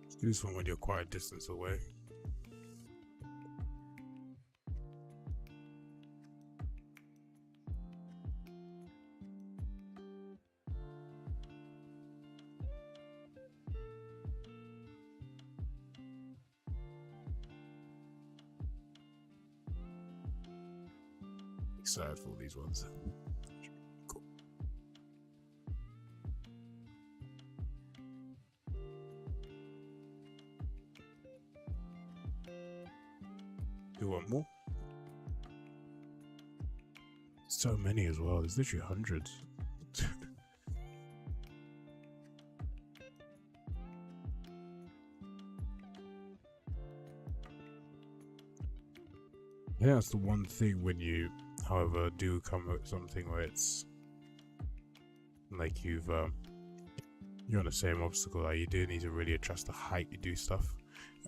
Let's do this one when you're quite a distance away. Excited for all these ones. So many as well. There's literally hundreds. Yeah, that's the one thing when you, however, do come with something where it's like you're on the same obstacle. Like you do need to really adjust the height you do stuff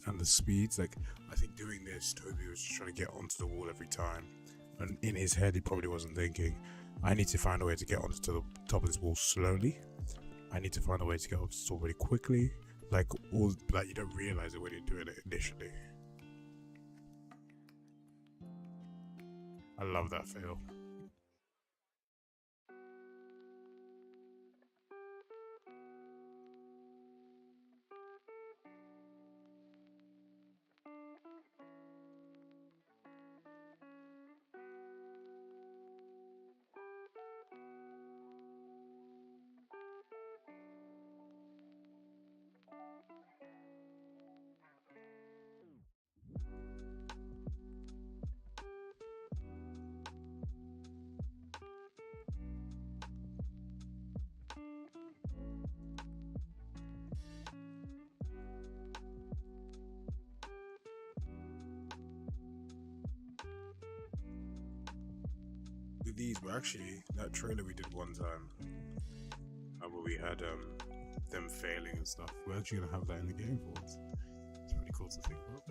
and the speeds. Like I think doing this, Toby was just trying to get onto the wall every time, and in his head he probably wasn't thinking, I need to find a way to get onto the top of this wall slowly. I need to find a way to get onto the top really quickly. Like all, like you don't realize it when you're doing it initially. I love that fail. These were actually that trailer we did one time, where we had them failing and stuff. We're actually gonna have that in the game for once. It's pretty cool to think about.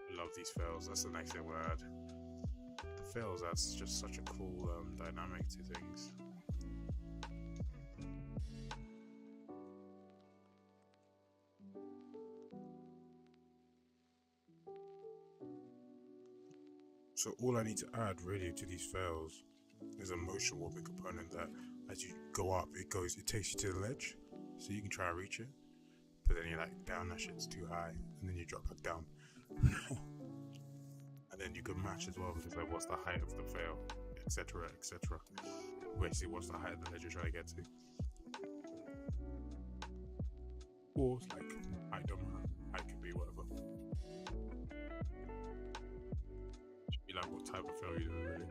I love these fails. That's the next thing we'll add. The fails adds just such a cool dynamic to things. So all I need to add really to these fails is a motion warping component that as you go up, it takes you to the ledge, so you can try and reach it, but then you're like, down, that shit's too high, and then you drop back down. And then you can match as well, because like what's the height of the fail, etc, etc. Basically, what's the height of the ledge you're trying to get to. Or it's like, height could be whatever. Like what type of fail you're doing really,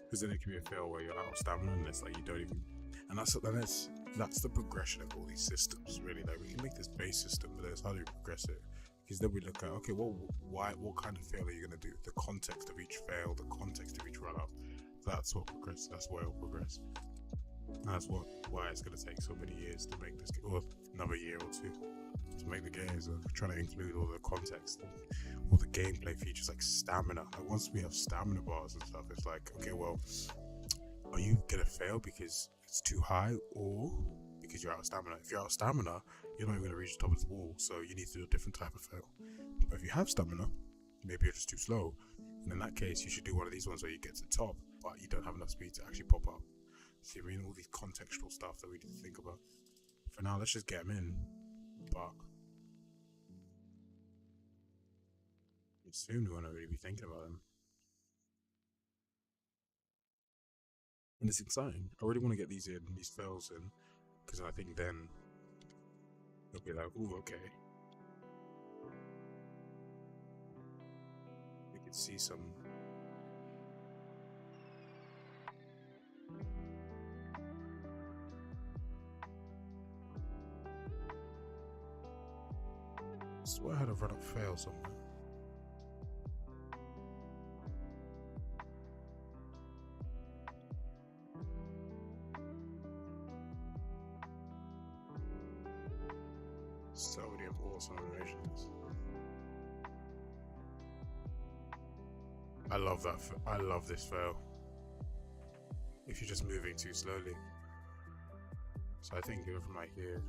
because then it can be a fail where you're out of stamina and it's like you don't even, and that's the progression of all these systems really. Like we can make this base system, but that's how do we progress it, because then we look at, okay, well, what kind of fail are you going to do, the context of each fail, the context of each run up. That's what progress, that's why it'll progress, and that's why it's going to take so many years to make this, or another year or two to make the games. Trying to include all the context, all the gameplay features like stamina. Like once we have stamina bars and stuff, it's like, okay, well, are you gonna fail because it's too high or because you're out of stamina? If you're out of stamina, you're not even gonna reach the top of the wall, so you need to do a different type of fail. But if you have stamina, maybe you're just too slow, and in that case you should do one of these ones where you get to the top but you don't have enough speed to actually pop up. See, I mean, all these contextual stuff that we need to think about. For now, let's just get them in, but soon we won't really be thinking about them. And it's exciting. I really want to get these fails in, because I think then they'll be like, ooh, okay. We could see some. I swear I had a run up fail somewhere. So many awesome animations. I love that. I love this fail. If you're just moving too slowly. So I think even from right here,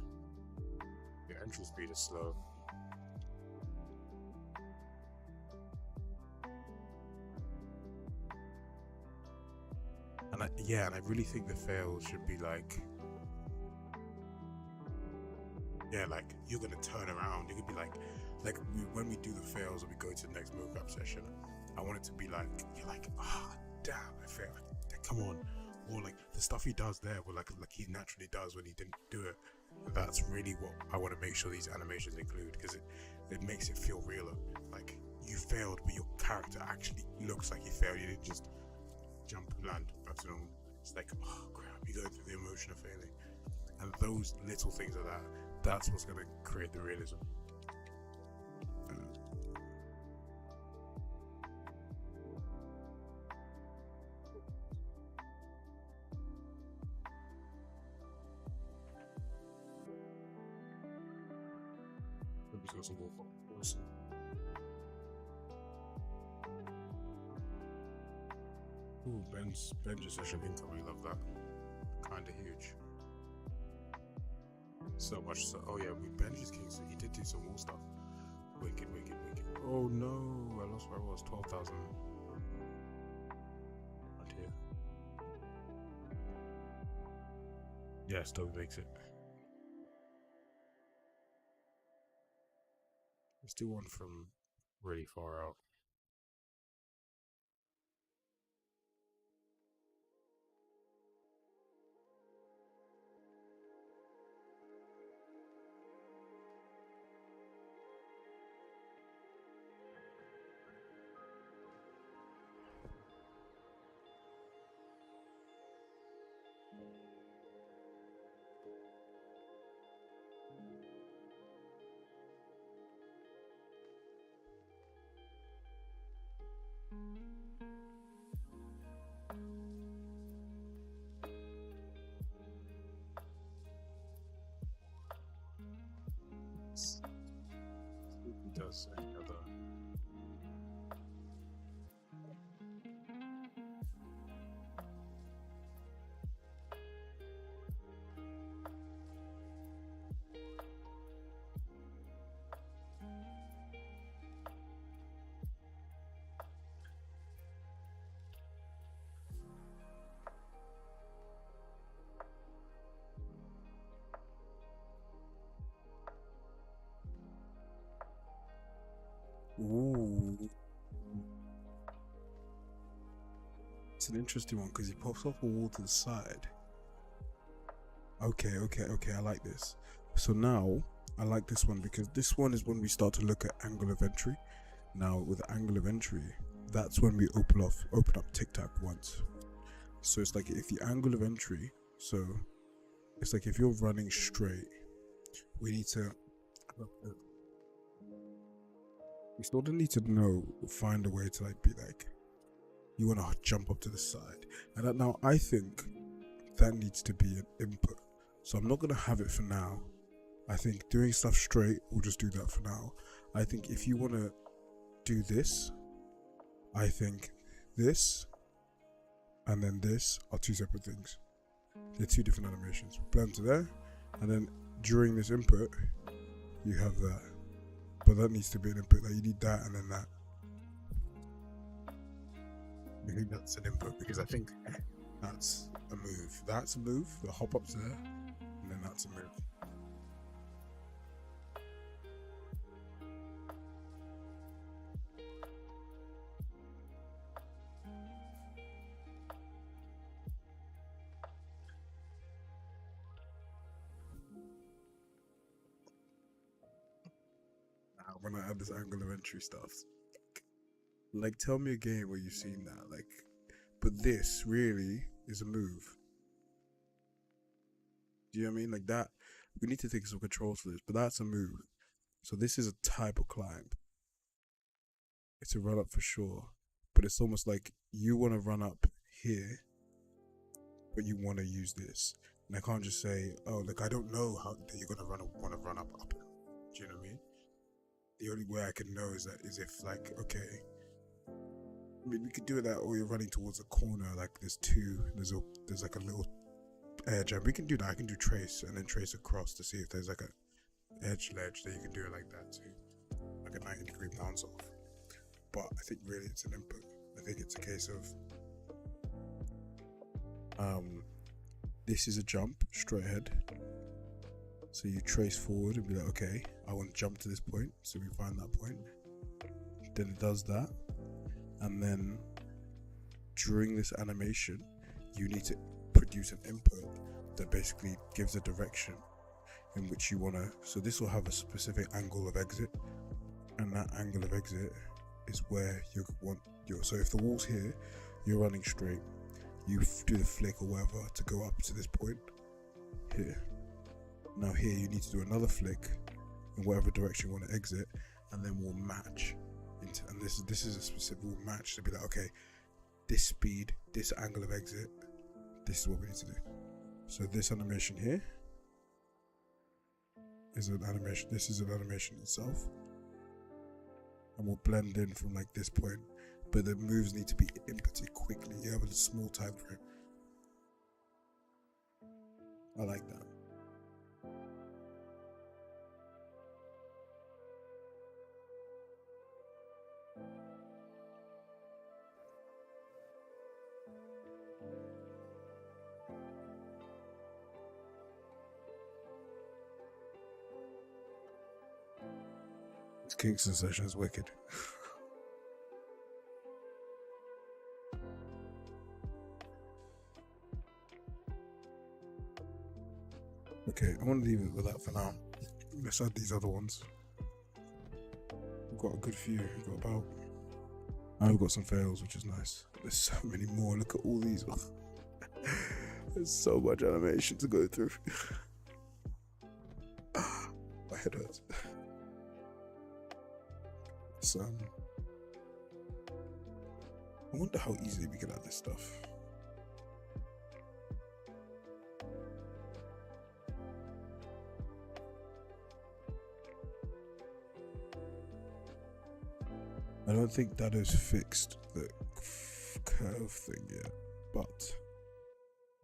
your entry speed is slow. And I really think the fail should be like, yeah, like you're gonna turn around. You could be like when we do the fails and we go to the next mocap session, I want it to be like, you're like, damn, I failed. Like, come on. Or like the stuff he does there, well, like he naturally does when he didn't do it. that's really what I want to make sure these animations include, because it makes it feel realer. Like you failed, but your character actually looks like you failed. You didn't just jump, land, back to normal. It's like, oh crap, you go through the emotion of failing. And those little things like that, that's what's going to create the realism. Ooh, Ben's essential income, I love that. Kinda huge. So much so, oh yeah, Ben just king, so he did do some more stuff. Wicked. Oh no, I lost where I was, 12,000. Right here. Yeah, still makes it. Let's do one from really far out. He does any other. Ooh. It's an interesting one because he pops off a wall to the side. Okay, I like this. So now, I like this one because this one is when we start to look at angle of entry. Now, with angle of entry, that's when we open up tic-tac once. So it's like if the angle of entry, so it's like if you're running straight, we need to, we sort of need to find a way to like be like, you want to jump up to the side. And that now I think that needs to be an input. So I'm not going to have it for now. I think doing stuff straight, we'll just do that for now. I think if you want to do this, I think this and then this are two separate things. They're two different animations. Blend to there, and then during this input, you have that. But that needs to be an input. Like you need that and then that. I think that's an input because I think That's a move. That's a move. The hop up's there, and then that's a move. Now, when I add this angle of entry stuff, like tell me a game where you've seen that. Like, but this really is a move. Do you know what I mean? Like that, we need to take some control to this, but that's a move. So this is a type of climb. It's a run up for sure, but it's almost like you want to run up here, but you want to use this. And I can't just say, oh, like I don't know how that you're gonna want to run up. Do you know what I mean? The only way I can know is if like, okay, I mean we could do that, or you're running towards a corner, like there's like a little edge, and we can do that. I can do trace and then trace across to see if there's like a edge ledge that you can do it like that too, like a 90-degree bounce off. But I think really it's an input. I think it's a case of this is a jump straight ahead. So you trace forward and be like, okay, I want to jump to this point. So we find that point. Then it does that. And then during this animation, you need to produce an input that basically gives a direction. in which you want to, so this will have a specific angle of exit, and that angle of exit is where you want your, so if the wall's here, you're running straight, you do the flick or whatever to go up to this point here. Now here you need to do another flick in whatever direction you want to exit, and then we'll match into, and this is a specific, we'll match to be like, okay, this speed, this angle of exit, this is what we need to do. So this animation here is an animation, this is an animation itself, and we'll blend in from like this point, but the moves need to be inputted quickly. You have a small time frame. I like that. This Kingston session is wicked. Okay, I want to leave it with that for now. Let's add these other ones. We've got a good few. We've got about, now we've got some fails, which is nice. There's so many more. Look at all these. There's so much animation to go through. My head hurts. So, I wonder how easily we can add this stuff. I don't think that has fixed the curve thing yet, but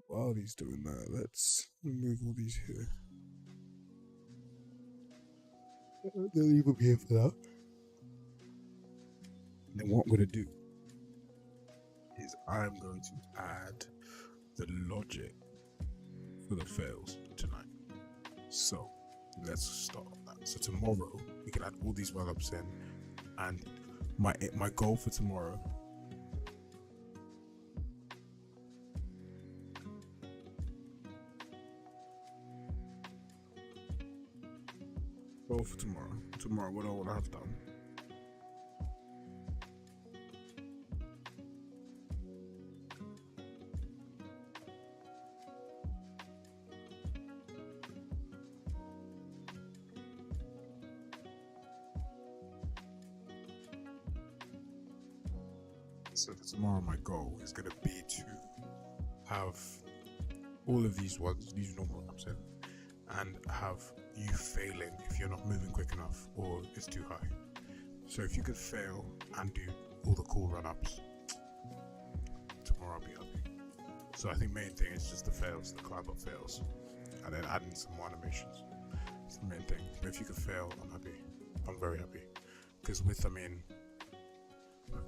while he's doing that, let's move all these here. They'll leave them here for that. And then what I'm going to do is I'm going to add the logic for the fails tonight. So let's start on that. So tomorrow we can add all these run-ups in, and my goal for tomorrow what I want to have done. So for tomorrow, my goal is going to be to have all of these ones, these normal run-ups in, and have you failing if you're not moving quick enough or it's too high. So if you could fail and do all the cool run-ups, tomorrow I'll be happy. So I think main thing is just the fails, the climb up fails, and then adding some more animations. It's the main thing. But if you could fail, I'm happy. I'm very happy. Because with, I mean,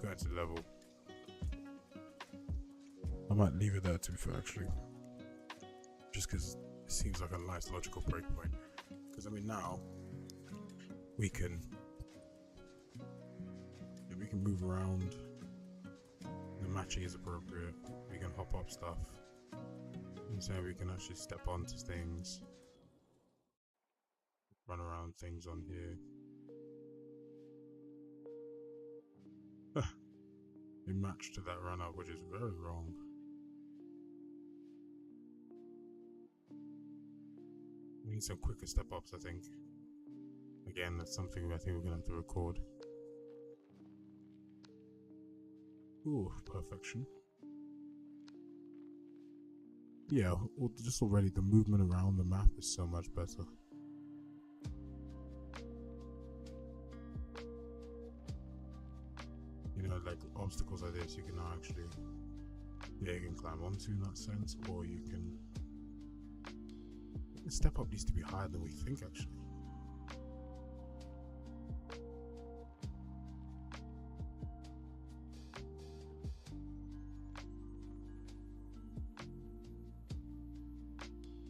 going to the level, I might leave it there to be fair, actually. Just because it seems like a nice logical breakpoint. Because I mean now we can move around. The matching is appropriate. We can hop up stuff. And so we can actually step onto things, run around things on here. They match to that run up, which is very wrong. We need some quicker step ups, I think. Again, that's something I think we're gonna have to record. Ooh, perfection. Yeah, just already the movement around the map is so much better. You know, like obstacles like this, you can now actually, yeah, you can climb onto in that sense, or you can. The step up needs to be higher than we think, actually.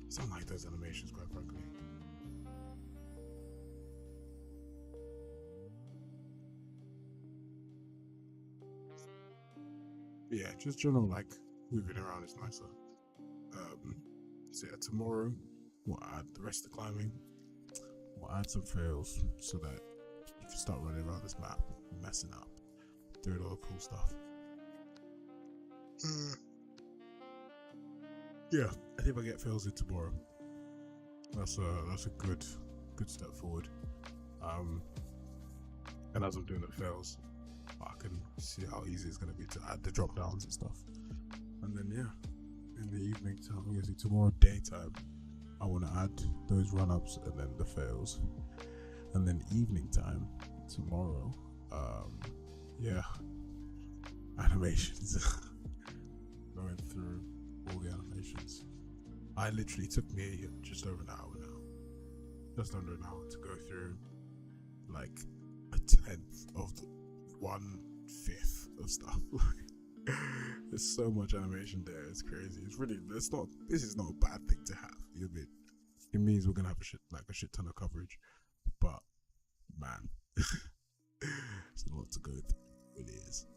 I don't like those animations, quite frankly. Yeah, just general like moving around is nicer. So yeah, tomorrow we'll add the rest of the climbing. We'll add some fails so that you can start running around this map, messing up, doing all the cool stuff. Yeah, I think if I get fails in tomorrow, that's a good step forward. And as I'm doing the fails, I can see how easy it's going to be to add the drop downs and stuff. And then yeah, in the evening time, I'm guessing tomorrow daytime, I want to add those run-ups and then the fails. And then evening time tomorrow, yeah, animations. Going through all the animations. I literally took me just over an hour now. Just under an hour to go through like a 10th of the 1/5 of stuff. There's so much animation there, it's crazy. This is not a bad thing to have. You know, it means we're gonna have a shit ton of coverage. But man, it's a lot to go through. It really is.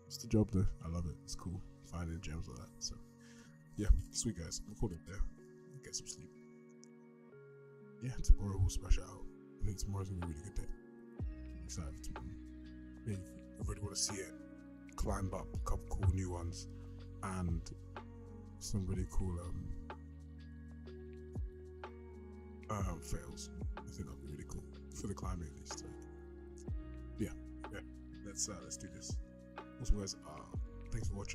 It's the job though. I love it. It's cool finding gems like that. So yeah, sweet guys. I'll call it there. Get some sleep. Yeah, tomorrow we'll smash it out. I think tomorrow's gonna be a really good day. I'm excited for tomorrow. I really want to see it climb up a couple cool new ones and some really cool fails. I think that'll be really cool for the climbing at least. So, yeah. Let's do this. Also, guys, thanks for watching.